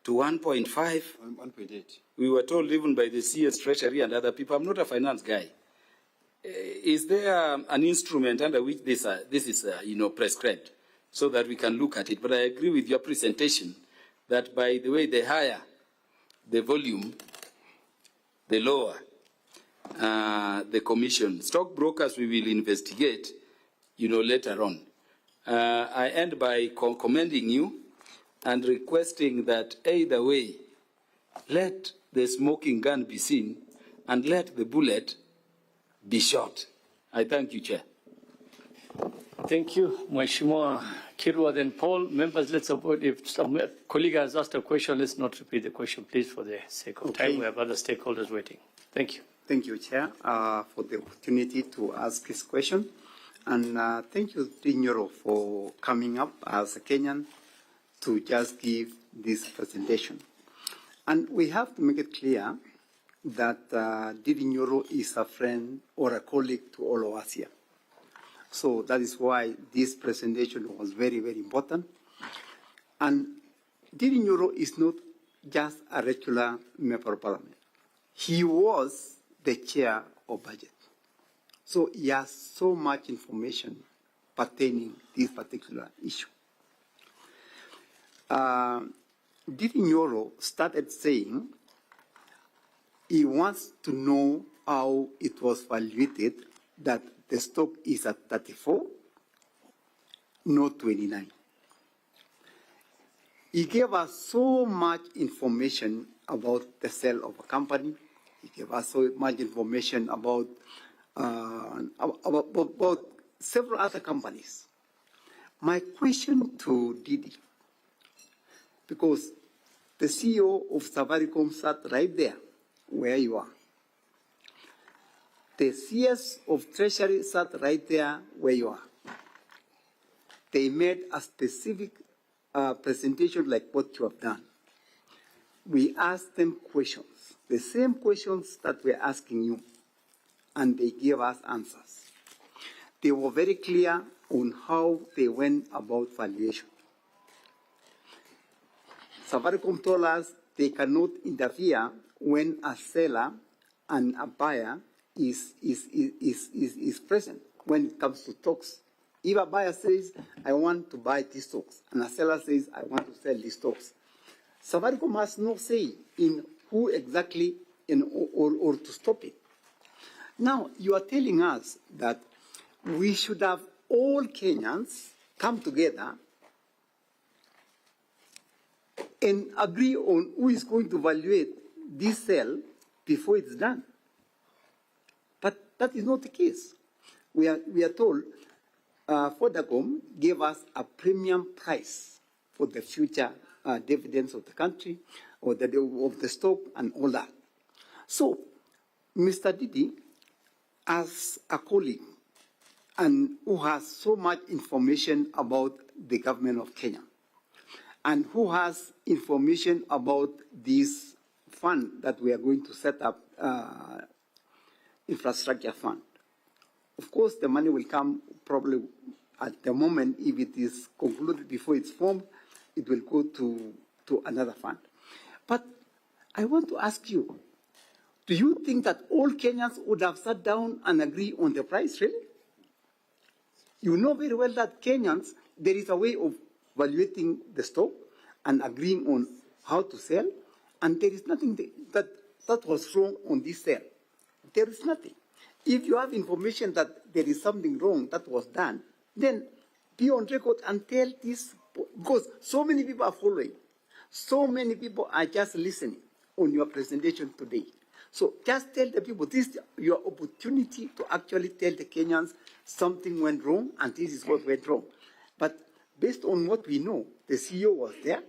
to 1.5. 1.8. We were told even by the CS Treasury and other people. I'm not a finance guy. Is there an instrument under which this is prescribed so that we can look at it? But I agree with your presentation that by the way, the higher the volume, the lower the commission. Stockbrokers we will investigate, later on. I end by commending you and requesting that either way, let the smoking gun be seen and let the bullet be shot. I thank you, Chair. Thank you, Mheshimiwa Kirwa. Then Paul, members, let's avoid, if some colleague has asked a question, let's not repeat the question, please, for the sake of time. We have other stakeholders waiting. Thank you. Thank you, Chair, for the opportunity to ask this question. And thank you, Ndindi Nyoro, for coming up as a Kenyan to just give this presentation. And we have to make it clear that Ndindi Nyoro is a friend or a colleague to all of us here. So that is why this presentation was very, very important. And Ndindi Nyoro is not just a regular member of parliament. He was the chair of budget. So he has so much information pertaining to this particular issue. Ndindi Nyoro started saying he wants to know how it was valuated that the stock is at 34, not 29. He gave us so much information about the sale of a company. He gave us so much information about several other companies. My question to Ndindi, because the CEO of Safaricom sat right there where you are. The CS of Treasury sat right there where you are. They made a specific presentation like what you have done. We asked them questions, the same questions that we're asking you, and they gave us answers. They were very clear on how they went about valuation. Safaricom told us they cannot interfere when a seller and a buyer is present when it comes to stocks. If a buyer says, I want to buy these stocks, and a seller says, I want to sell these stocks, Safaricom has no say in who exactly or to stop it. Now, you are telling us that we should have all Kenyans come together and agree on who is going to evaluate this sale before it's done. But that is not the case. We are told Vodacom gave us a premium price for the future dividends of the country or of the stock and all that. So, Mr. Ndindi, as a colleague and who has so much information about the government of Kenya and who has information about this fund that we are going to set up, infrastructure fund. Of course, the money will come probably at the moment. If it is concluded before it's formed, it will go to another fund. But I want to ask you, do you think that all Kenyans would have sat down and agreed on the price, really? You know very well that Kenyans, there is a way of evaluating the stock and agreeing on how to sell, and there is nothing that was wrong on this sale. There is nothing. If you have information that there is something wrong that was done, then be on record and tell this, because so many people are following. So many people are just listening on your presentation today. So just tell the people, this is your opportunity to actually tell the Kenyans something went wrong and this is what went wrong. But based on what we know, the CEO was there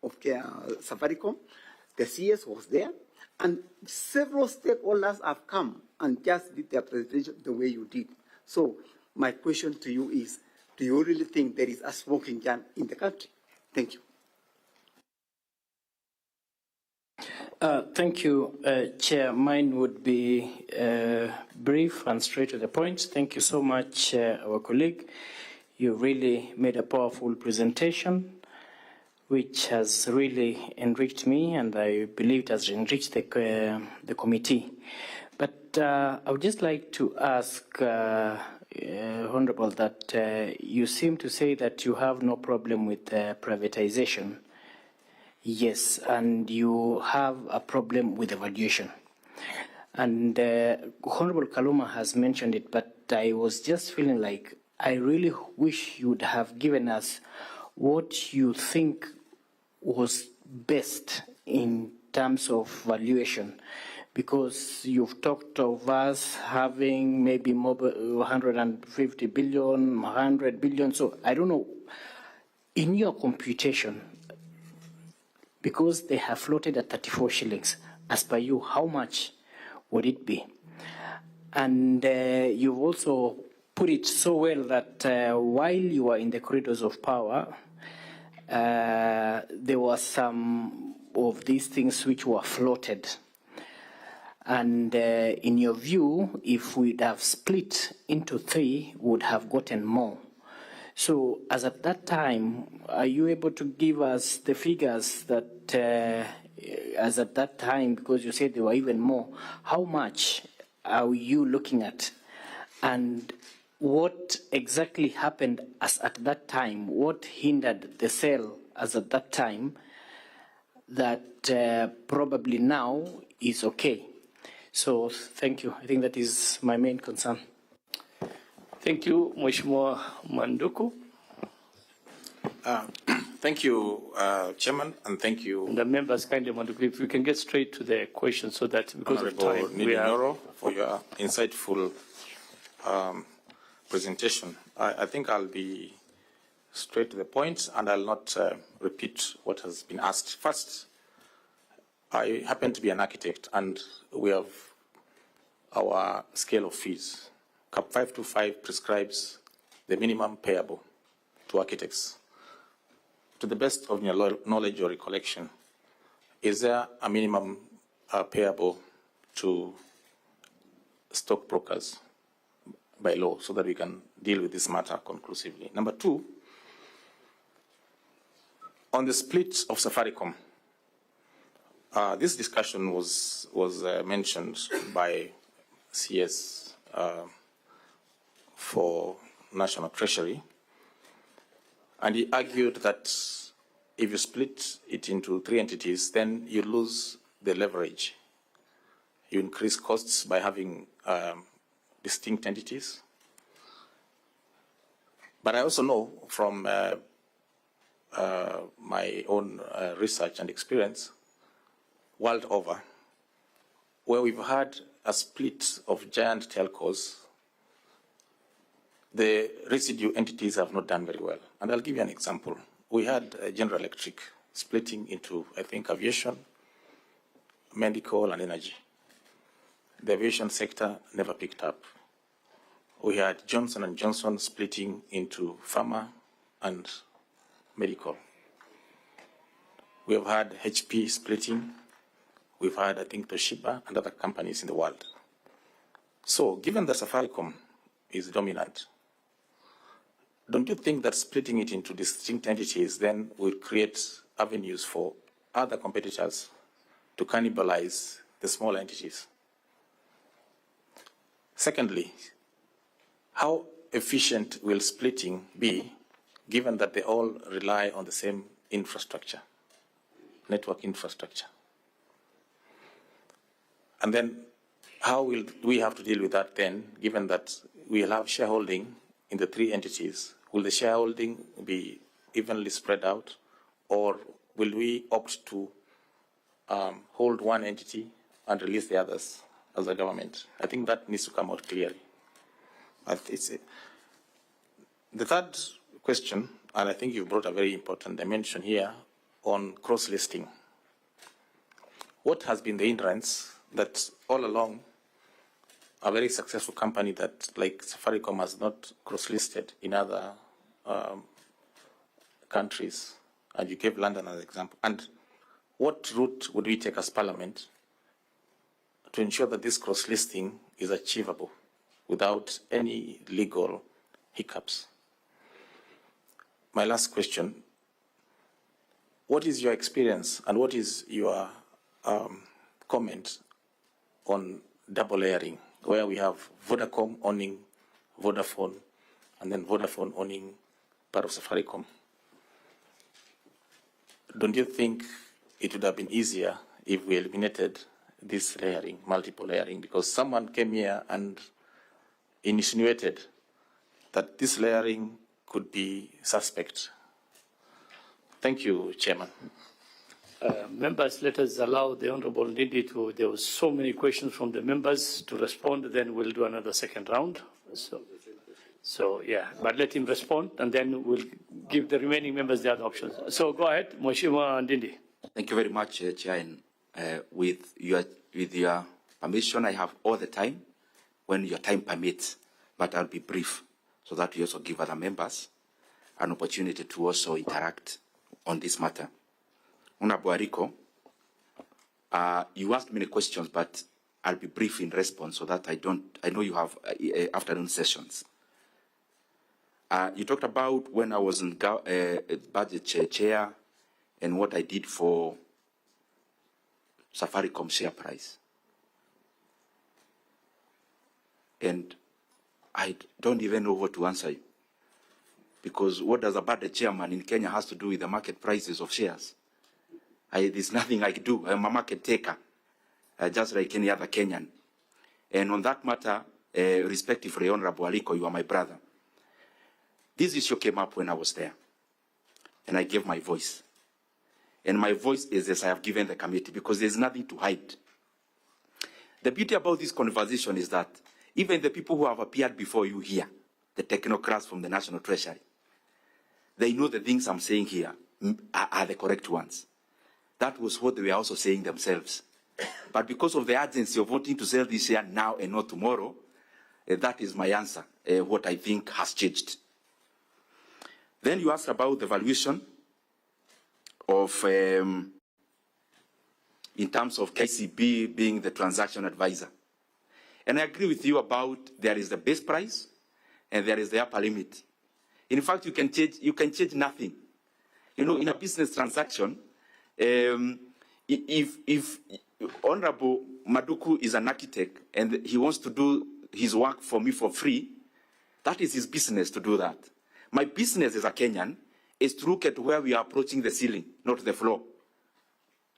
of Safaricom, the CS was there, and several stakeholders have come and just did their presentation the way you did. So my question to you is, do you really think there is a smoking gun in the country? Thank you. Thank you, Chair. Mine would be brief and straight to the point. Thank you so much, our colleague. You really made a powerful presentation, which has really enriched me, and I believe it has enriched the committee. But I would just like to ask, Honorable, that you seem to say that you have no problem with privatization. Yes, and you have a problem with evaluation. And Honorable Kaluma has mentioned it, but I was just feeling like I really wish you would have given us what you think was best in terms of valuation, because you've talked of us having maybe more 150 billion, 100 billion. So I don't know, in your computation, because they have floated at 34 shillings, as per you, how much would it be? And you've also put it so well that while you were in the corridors of power, there were some of these things which were floated. And in your view, if we'd have split into three, we would have gotten more. So as at that time, are you able to give us the figures that as at that time, because you said there were even more, how much are you looking at? And what exactly happened as at that time? What hindered the sale as at that time that probably now is okay? So thank you. I think that is my main concern. Thank you, Mheshimiwa Manduku. Thank you, Chairman, and thank you, And the members kindly want to, if we can get straight to the question so that because Honorable of time, Ndindi Nyoro, for your insightful presentation. I think I'll be straight to the point and I'll not repeat what has been asked. First, I happen to be an architect and we have our scale of fees. CAP 525 prescribes the minimum payable to architects. To the best of your knowledge or recollection, is there a minimum payable to stockbrokers by law so that we can deal with this matter conclusively? Number two, on the split of Safaricom, this discussion was mentioned by CS for National Treasury, and he argued that if you split it into three entities, then you lose the leverage you increase costs by having distinct entities. But I also know from my own research and experience world over, where we've had a split of giant telcos, the residue entities have not done very well. And I'll give you an example. We had General Electric splitting into, I think, aviation, medical, and energy. The aviation sector never picked up. We had Johnson & Johnson splitting into pharma and medical. We have had HP splitting. We've had, I think, Toshiba and other companies in the world. So given that Safaricom is dominant, don't you think that splitting it into distinct entities then will create avenues for other competitors to cannibalize the small entities? Secondly, how efficient will splitting be given that they all rely on the same infrastructure, network infrastructure? And then how will we have to deal with that then, given that we'll have shareholding in the three entities? Will the shareholding be evenly spread out, or will we opt to hold one entity and release the others as a government? I think that needs to come out clearly. The third question, and I think you brought a very important dimension here, on cross-listing. What has been the hindrance that all along a very successful company that, like Safaricom, has not cross-listed in other countries? And you gave London as an example. And what route would we take as Parliament to ensure that this cross-listing is achievable without any legal hiccups? My last question, what is your experience and what is your comment on double layering, where we have Vodacom owning Vodafone and then Vodafone owning part of Safaricom? Don't you think it would have been easier if we eliminated this layering, multiple layering? Because someone came here and insinuated that this layering could be suspect. Thank you, Chairman. Members, let us allow the Honorable Ndindi to, there were so many questions from the members to respond, then we'll do another second round. So yeah, but let him respond, and then we'll give the remaining members the other options. So go ahead, Mheshimiwa Ndindi. Thank you very much, Chair. And with your permission, I have all the time when your time permits, but I'll be brief so that we also give other members an opportunity to also interact on this matter. Honorable Ariko, you asked many questions, but I'll be brief in response so that I know you have afternoon sessions. You talked about when I was in budget chair and what I did for Safaricom share price. And I don't even know what to answer you. Because what does a budget chairman in Kenya has to do with the market prices of shares? There's nothing I can do. I'm a market taker, just like any other Kenyan. And on that matter, respectively, Honorable Aliko, you are my brother. This issue came up when I was there, and I gave my voice. And my voice is as I have given the committee, because there's nothing to hide. The beauty about this conversation is that even the people who have appeared before you here, the technocrats from the National Treasury, they know the things I'm saying here are the correct ones. That was what they were also saying themselves. But because of the urgency of wanting to sell this share now and not tomorrow, that is my answer, what I think has changed. Then you asked about the valuation of, in terms of KCB being the transaction advisor. And I agree with you about there is the base price and there is the upper limit. In fact, you can change nothing. You know, in a business transaction, if Honorable Maduku is an architect and he wants to do his work for me for free, that is his business to do that. My business as a Kenyan is to look at where we are approaching the ceiling, not the floor.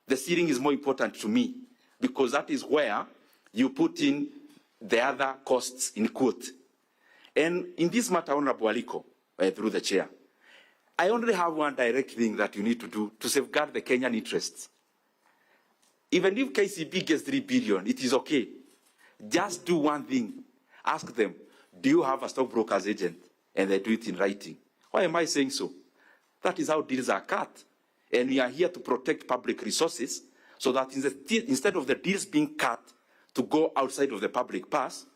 The ceiling is more important to me because that is where you put in the other costs in quote. And in this matter, Honorable Aliko, through the chair, I only have one direct thing that you need to do to safeguard the Kenyan interests. Even if KCB gets 3 billion, it is okay. Just do one thing. Ask them, do you have a stockbroker's agent? And they do it in writing. Why am I saying so? That is how deals are cut. And we are here to protect public resources so that instead of the deals being cut to go outside of the public purse,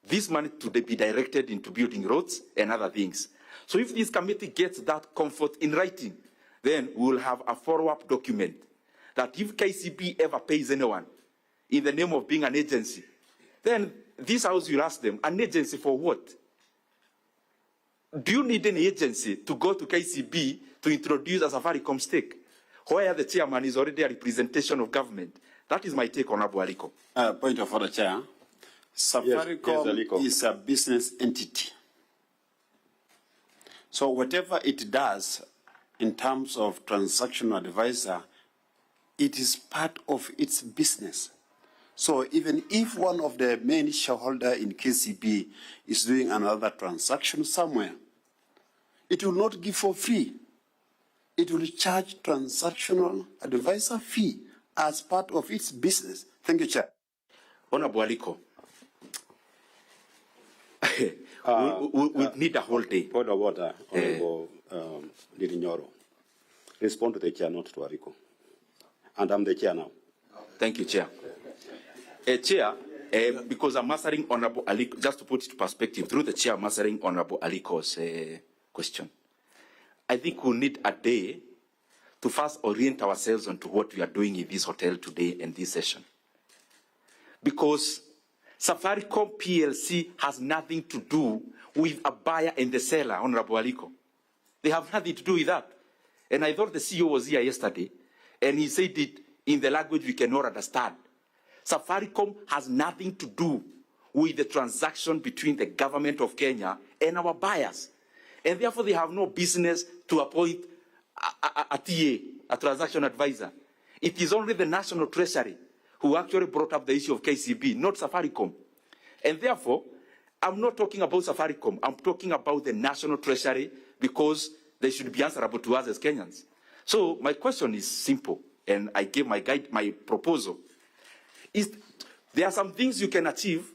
this money to be directed into building roads and other things. So if this committee gets that comfort in writing, then we will have a follow-up document that if KCB ever pays anyone in the name of being an agency, then this house will ask them, an agency for what? Do you need an agency to go to KCB to introduce a Safaricom stake, where the chairman is already a representation of government? That is my take on Abu Aliko. Point of order, Chair. Safaricom Aliko. is a business entity. So whatever it does in terms of transactional advisor, it is part of its business. So even if one of the main shareholder in KCB is doing another transaction somewhere, it will not give for free. It will charge transactional advisor fee as part of its business. Thank you, Chair. Honorable Aliko, we need a whole day. Point of order, Honorable Ndindi Nyoro. Respond to the chair, not to Aliko. And I'm the chair now. Thank you, Chair. Chair, because I'm answering Honorable Aliko, just to put it to perspective, through the chair, I'm answering Honorable Aliko's question. I think we'll need a day to first orient ourselves onto what we are doing in this hotel today and this session. Because Safaricom PLC has nothing to do with a buyer and the seller, Honorable Aliko. They have nothing to do with that. And I thought the CEO was here yesterday, and he said it in the language we cannot understand. Safaricom has nothing to do with the transaction between the government of Kenya and our buyers. And therefore, they have no business to appoint a TA, a transaction advisor. It is only the National Treasury who actually brought up the issue of KCB, not Safaricom. And therefore, I'm not talking about Safaricom. I'm talking about the National Treasury because they should be answerable to us as Kenyans. So my question is simple, and I gave my proposal. There are some things you can achieve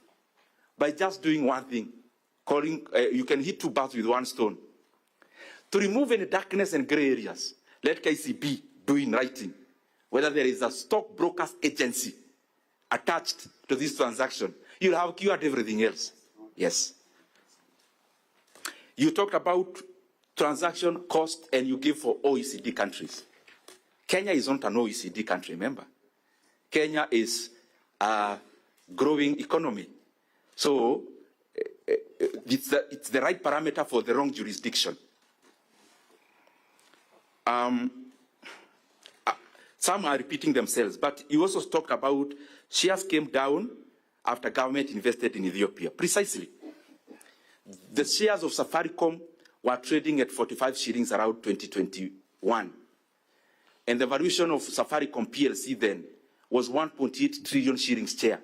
by just doing one thing. You can hit 2 birds with 1 stone. To remove any darkness and gray areas, let KCB do in writing whether there is a stockbrokers agency attached to this transaction. You'll have cured everything else. Yes. You talked about transaction cost and you give for OECD countries. Kenya is not an OECD country, remember. Kenya is a growing economy. So it's the right parameter for the wrong jurisdiction. Some are repeating themselves, but you also talked about shares came down after government invested in Ethiopia. Precisely. The shares of Safaricom were trading at 45 shillings around 2021. And the valuation of Safaricom PLC then was 1.8 trillion shillings share.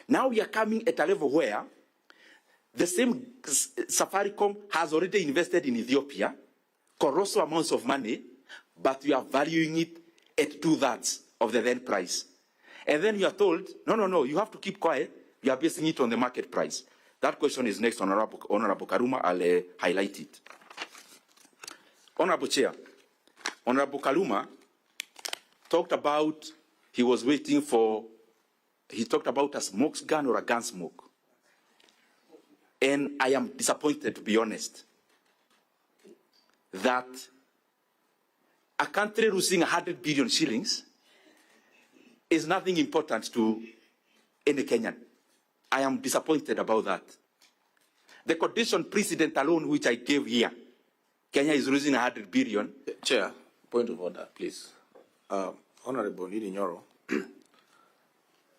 Now we are coming at a level where the same Safaricom has already invested in Ethiopia, colossal amounts of money, but we are valuing it at 2/3 of the then price. And then you are told, no, you have to keep quiet. You are basing it on the market price. That question is next, Honorable Karuma. I'll highlight it. Honorable Chair, Honorable Kaluma talked about, he talked about a smoke gun or a gun smoke. And I am disappointed, to be honest, that a country losing 100 billion shillings is nothing important to any Kenyan. I am disappointed about that. The condition precedent alone, which I gave here, Kenya is losing 100 billion. Chair, point of order, please. Honorable Ndindi Nyoro,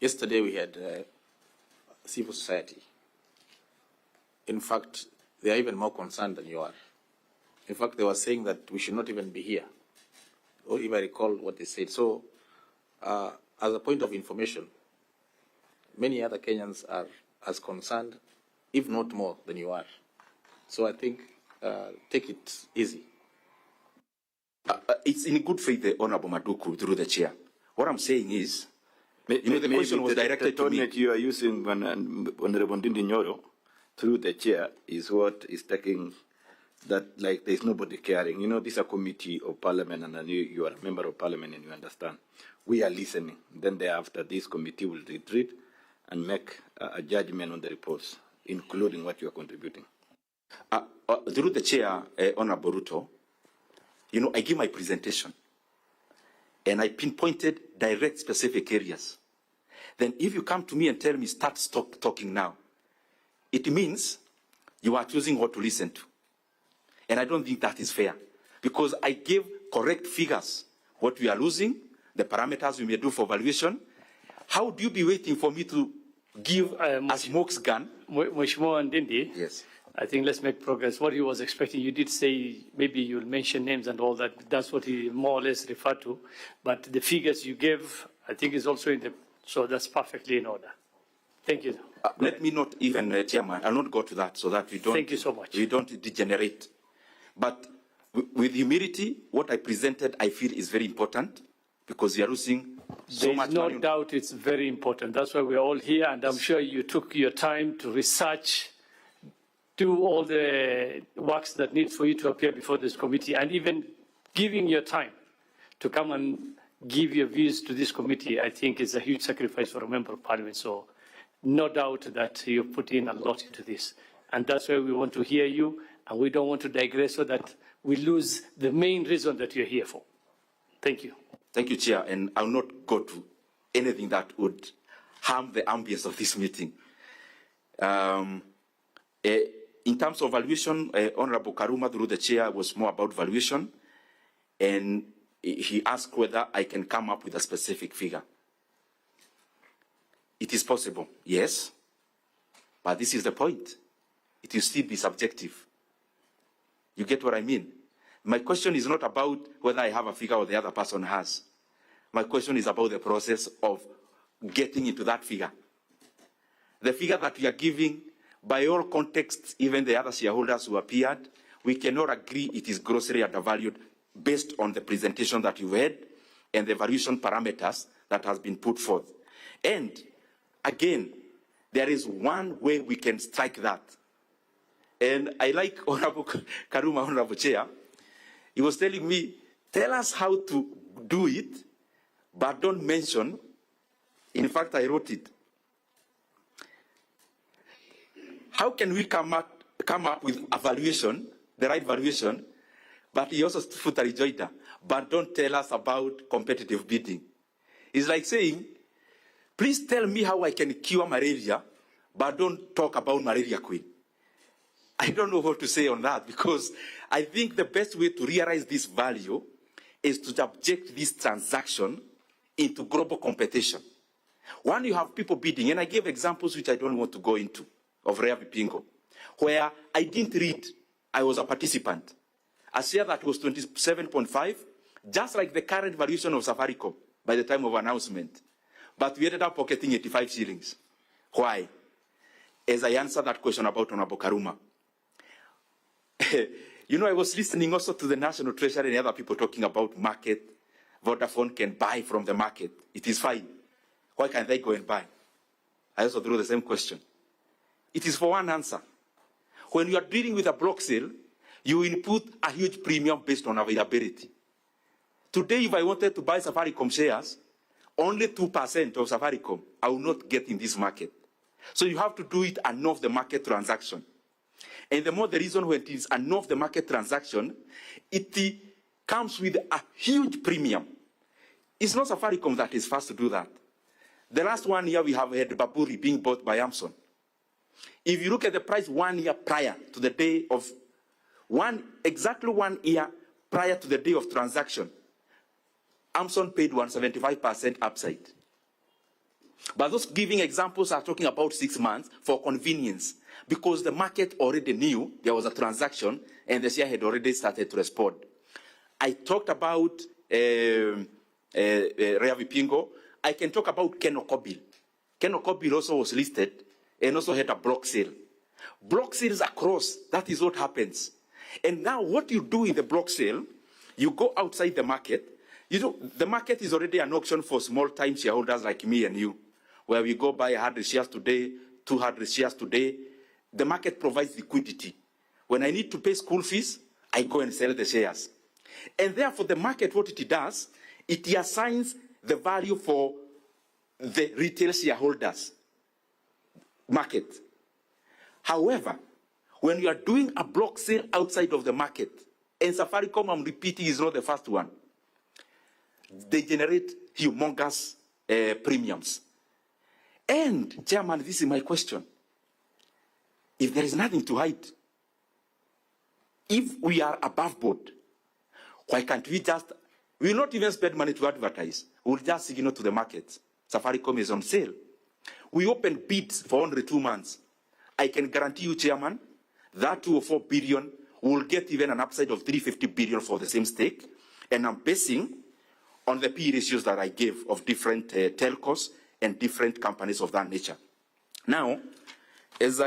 yesterday we had civil society. In fact, they are even more concerned than you are. In fact, they were saying that we should not even be here, or if I recall what they said. So, as a point of information, many other Kenyans are as concerned, if not more, than you are. So I think take it easy. It's in good faith, the Honorable Maduku, through the chair. What I'm saying is, the question was directed to me. The tone that you are using, Honorable Ndindi Nyoro, through the chair, is what is taking that, like, there's nobody caring. You know, this is a committee of parliament, and you are a member of parliament, and you understand. We are listening. Then thereafter, this committee will retreat and make a judgment on the reports, including what you are contributing. Through the chair, Honorable Ruto, I give my presentation, and I pinpointed direct specific areas. Then if you come to me and tell me, start talking now, it means you are choosing what to listen to. And I don't think that is fair, because I gave correct figures, what we are losing, the parameters we may do for valuation. How do you be waiting for me to give a smoke's gun? Mheshimiwa Ndindi, yes. I think let's make progress. What he was expecting, you did say maybe you'll mention names and all that. That's what he more or less referred to. But the figures you gave, I think, is also in the, so that's perfectly in order. Thank you. Let me not even, Chairman, I'll not go to that so that we don't. Thank you so much. We don't degenerate. But with humility, what I presented, I feel is very important, because we are losing so much money. There's no doubt it's very important. That's why we're all here, and I'm sure you took your time to research, do all the works that need for you to appear before this committee, and even giving your time to come and give your views to this committee, I think is a huge sacrifice for a member of parliament. So no doubt that you put in a lot into this. And that's why we want to hear you, and we don't want to digress so that we lose the main reason that you're here for. Thank you. Thank you, Chair. And I'll not go to anything that would harm the ambience of this meeting. In terms of valuation, Honorable Karuma, through the chair, was more about valuation. And he asked whether I can come up with a specific figure. It is possible, yes. But this is the point. It will still be subjective. You get what I mean? My question is not about whether I have a figure or the other person has. My question is about the process of getting into that figure. The figure that we are giving, by all contexts, even the other shareholders who appeared, we cannot agree it is grossly undervalued based on the presentation that you had and the valuation parameters that has been put forth. And again, there is one way we can strike that. And I like Honorable Karuma, Honorable Chair. He was telling me, tell us how to do it, but don't mention. In fact, I wrote it. How can we come up with a valuation, the right valuation, but he also put a rejoinder, but don't tell us about competitive bidding. It's like saying, please tell me how I can cure malaria, but don't talk about malaria queen. I don't know what to say on that, because I think the best way to realize this value is to subject this transaction into global competition. One, you have people bidding, and I gave examples which I don't want to go into, of Rea Vipingo, where I didn't read, I was a participant. A share that was 27.5, just like the current valuation of Safaricom by the time of announcement. But we ended up pocketing 85 shillings. Why? As I answer that question about Honorable Karuma. I was listening also to the National Treasury and other people talking about market. Vodafone can buy from the market. It is fine. Why can't they go and buy? I also threw the same question. It is for one answer. When you are dealing with a block sale, you input a huge premium based on availability. Today, if I wanted to buy Safaricom shares, only 2% of Safaricom I will not get in this market. So you have to do it an off-the-market transaction. And the more the reason when it is an off-the-market transaction, it comes with a huge premium. It's not Safaricom that is first to do that. The last 1 year, we have had Baburi being bought by Amazon. If you look at the price 1 year prior to the day of, exactly 1 year prior to the day of transaction, Amazon paid 175% upside. But those giving examples are talking about 6 months for convenience, because the market already knew there was a transaction and the share had already started to respond. I talked about Rea Vipingo. I can talk about Ken Okobil. Kenocopy also was listed and also had a block sale. Block sales across, that is what happens. And now what you do in the block sale, you go outside the market. You know, the market is already an auction for small-time shareholders like me and you, where we go buy 100 shares today, 200 shares today. The market provides liquidity. When I need to pay school fees, I go and sell the shares. And therefore, the market, what it does, it assigns the value for the retail shareholders market. However, when you are doing a block sale outside of the market, and Safaricom, I'm repeating, is not the first one, they generate humongous premiums. And, Chairman, this is my question. If there is nothing to hide, if we are above board, why can't we just, we will not even spend money to advertise. We will just signal to the market. Safaricom is on sale. We open bids for only 2 months. I can guarantee you, Chairman, that 2 or 4 billion will get even an upside of 350 billion for the same stake. And I'm basing on the P ratios that I gave of different telcos and different companies of that nature. Now, as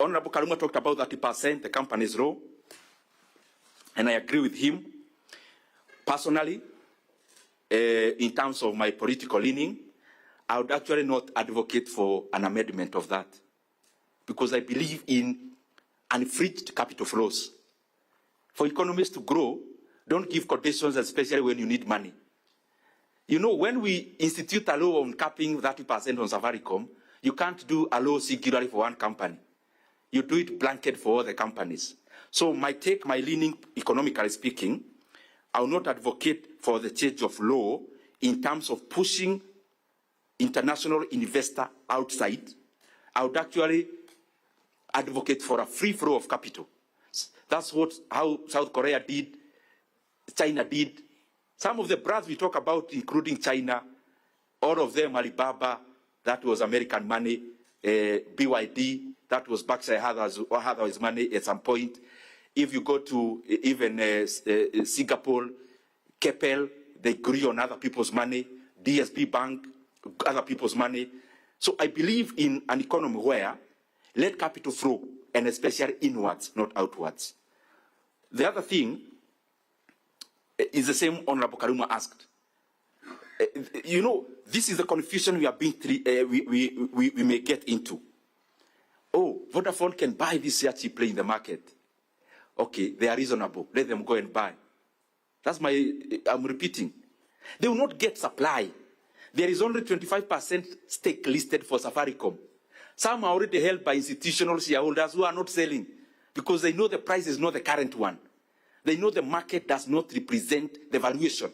Honorable Kaluma talked about 30%, the company's role, and I agree with him. Personally, in terms of my political leaning, I would actually not advocate for an amendment of that, because I believe in unfridged capital flows. For economies to grow, don't give conditions, especially when you need money. You know, when we institute a law on capping 30% on Safaricom, you can't do a law singularly for one company. You do it blanket for all the companies. So my leaning, economically speaking, I will not advocate for the change of law in terms of pushing international investor outside. I would actually advocate for a free flow of capital. That's how South Korea did, China did. Some of the brands we talk about, including China, all of them, Alibaba, that was American money, BYD, that was Berkshire Hathaway's money at some point. If you go to even Singapore, Keppel, they grew on other people's money, DSB Bank, other people's money. So I believe in an economy where let capital flow, and especially inwards, not outwards. The other thing is the same Honorable Karuma asked. You know, this is the confusion we are being we may get into. Oh, Vodafone can buy this share cheaply in the market. Okay, they are reasonable. Let them go and buy. That's I'm repeating. They will not get supply. There is only 25% stake listed for Safaricom. Some are already held by institutional shareholders who are not selling because they know the price is not the current one. They know the market does not represent the valuation.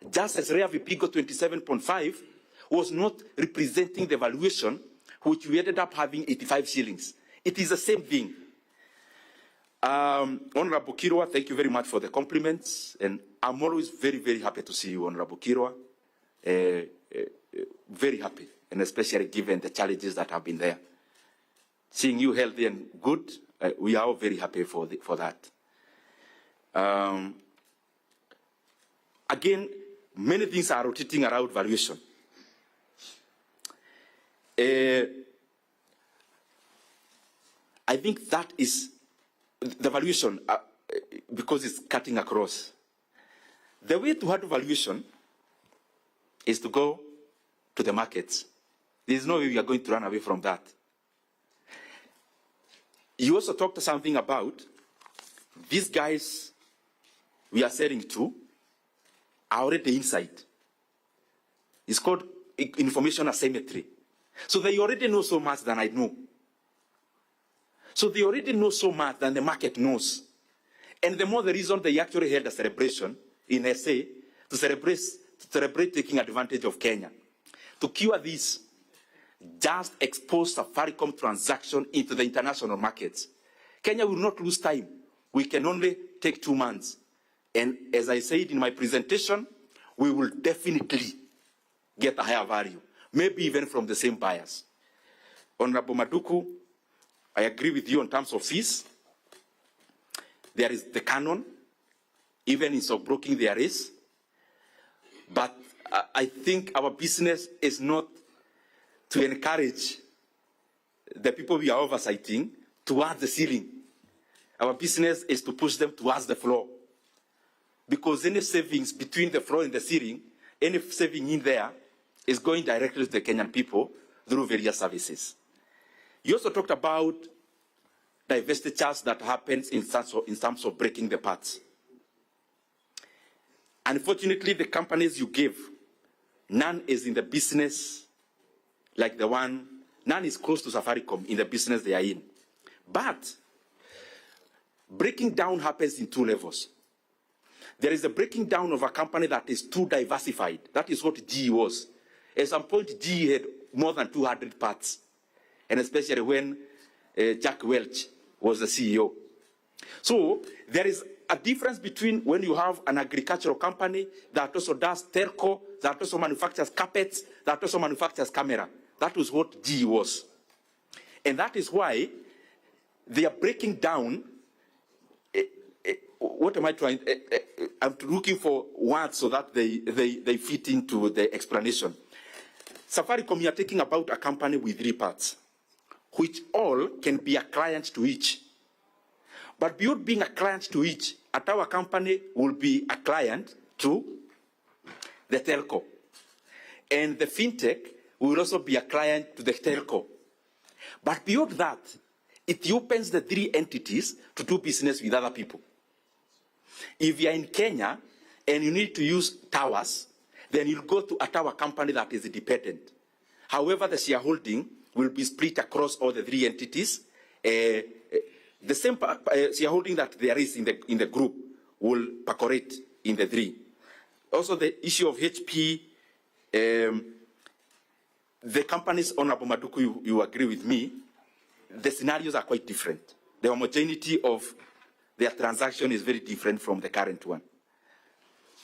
Just as Rea Vipigo 27.5 was not representing the valuation, which we ended up having 85 shillings. It is the same thing. Honorable Kirwa, thank you very much for the compliments. And I'm always very, very happy to see you, Honorable Kirwa. Very happy, and especially given the challenges that have been there. Seeing you healthy and good, we are all very happy for that. Again, many things are rotating around valuation. I think that is the valuation, because it's cutting across. The way to handle valuation is to go to the markets. There's no way we are going to run away from that. You also talked something about these guys we are selling to are already inside. It's called information asymmetry. So they already know so much than I know. So they already know so much than the market knows. And the more the reason they actually held a celebration in SA to celebrate taking advantage of Kenya. To cure this, just expose Safaricom transaction into the international markets. Kenya will not lose time. We can only take 2 months. And as I said in my presentation, we will definitely get a higher value, maybe even from the same buyers. Honorable Maduku, I agree with you in terms of fees. There is the canon. Even in stockbroking there is. But I think our business is not to encourage the people we are oversighting towards the ceiling. Our business is to push them towards the floor. Because any savings between the floor and the ceiling, any saving in there is going directly to the Kenyan people through various services. You also talked about divestitures that happens in terms of breaking the parts. Unfortunately, the companies you gave, none is in the business like the one, none is close to Safaricom in the business they are in. But breaking down happens in two levels. There is a breaking down of a company that is too diversified. That is what GE was. At some point, GE had more than 200 parts, and especially when Jack Welch was the CEO. So there is a difference between when you have an agricultural company that also does telco, that also manufactures carpets, that also manufactures camera. That was what GE was. And that is why they are breaking down. What am I trying? I'm looking for words so that they fit into the explanation. Safaricom, you are talking about a company with 3 parts, which all can be a client to each. But beyond being a client to each, at our company will be a client to the telco. And the fintech will also be a client to the telco. But beyond that, it opens the 3 entities to do business with other people. If you are in Kenya and you need to use towers, then you'll go to a tower company that is independent. However, the shareholding will be split across all the 3 entities. The same shareholding that there is in the group will percolate in the 3. Also, the issue of HP, the companies, Honorable Maduku, you agree with me, the scenarios are quite different. The homogeneity of their transaction is very different from the current one.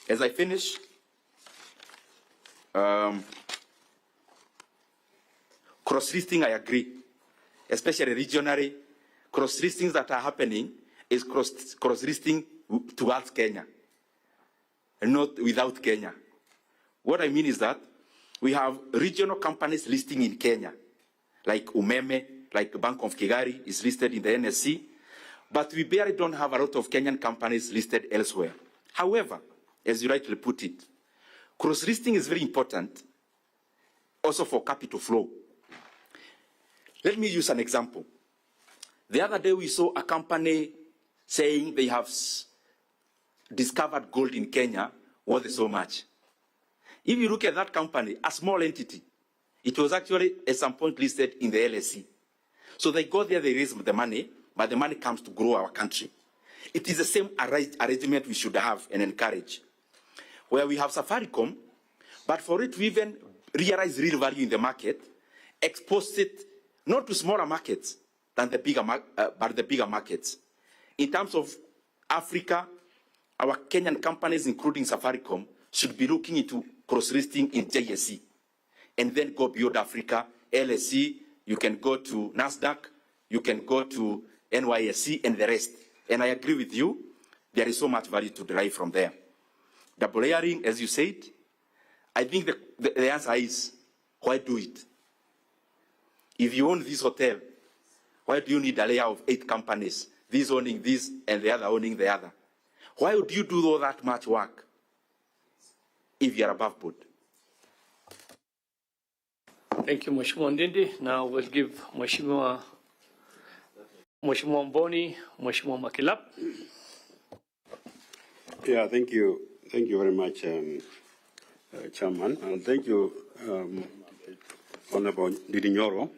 As I finish, cross-listing, I agree, especially regionally. Cross-listings that are happening is cross-listing towards Kenya, and not without Kenya. What I mean is that we have regional companies listing in Kenya, like Umeme, like Bank of Kigali is listed in the NSC, but we barely don't have a lot of Kenyan companies listed elsewhere. However, as you rightly put it, cross-listing is very important also for capital flow. Let me use an example. The other day we saw a company saying they have discovered gold in Kenya worth so much. If you look at that company, a small entity, it was actually at some point listed in the LSE. So they go there, they raise the money, but the money comes to grow our country. It is the same arrangement we should have and encourage, where we have Safaricom, but for it to even realize real value in the market, expose it not to smaller markets than the bigger, but the bigger markets. In terms of Africa, our Kenyan companies, including Safaricom, should be looking into cross-listing in JSE, and then go beyond Africa, LSE, you can go to NASDAQ, you can go to NYSE and the rest. And I agree with you, there is so much value to derive from there. Double layering, as you said, I think the answer is, why do it? If you own this hotel, why do you need a layer of 8 companies, this owning this and the other owning the other? Why would you do all that much work if you are above board? Thank you, Mheshimiwa Ndindi. Now we'll give Mheshimiwa Mboni, Mheshimiwa Makilap. Yeah, thank you. Thank you very much, Chairman. And thank you, Honorable Ndindi Nyoro.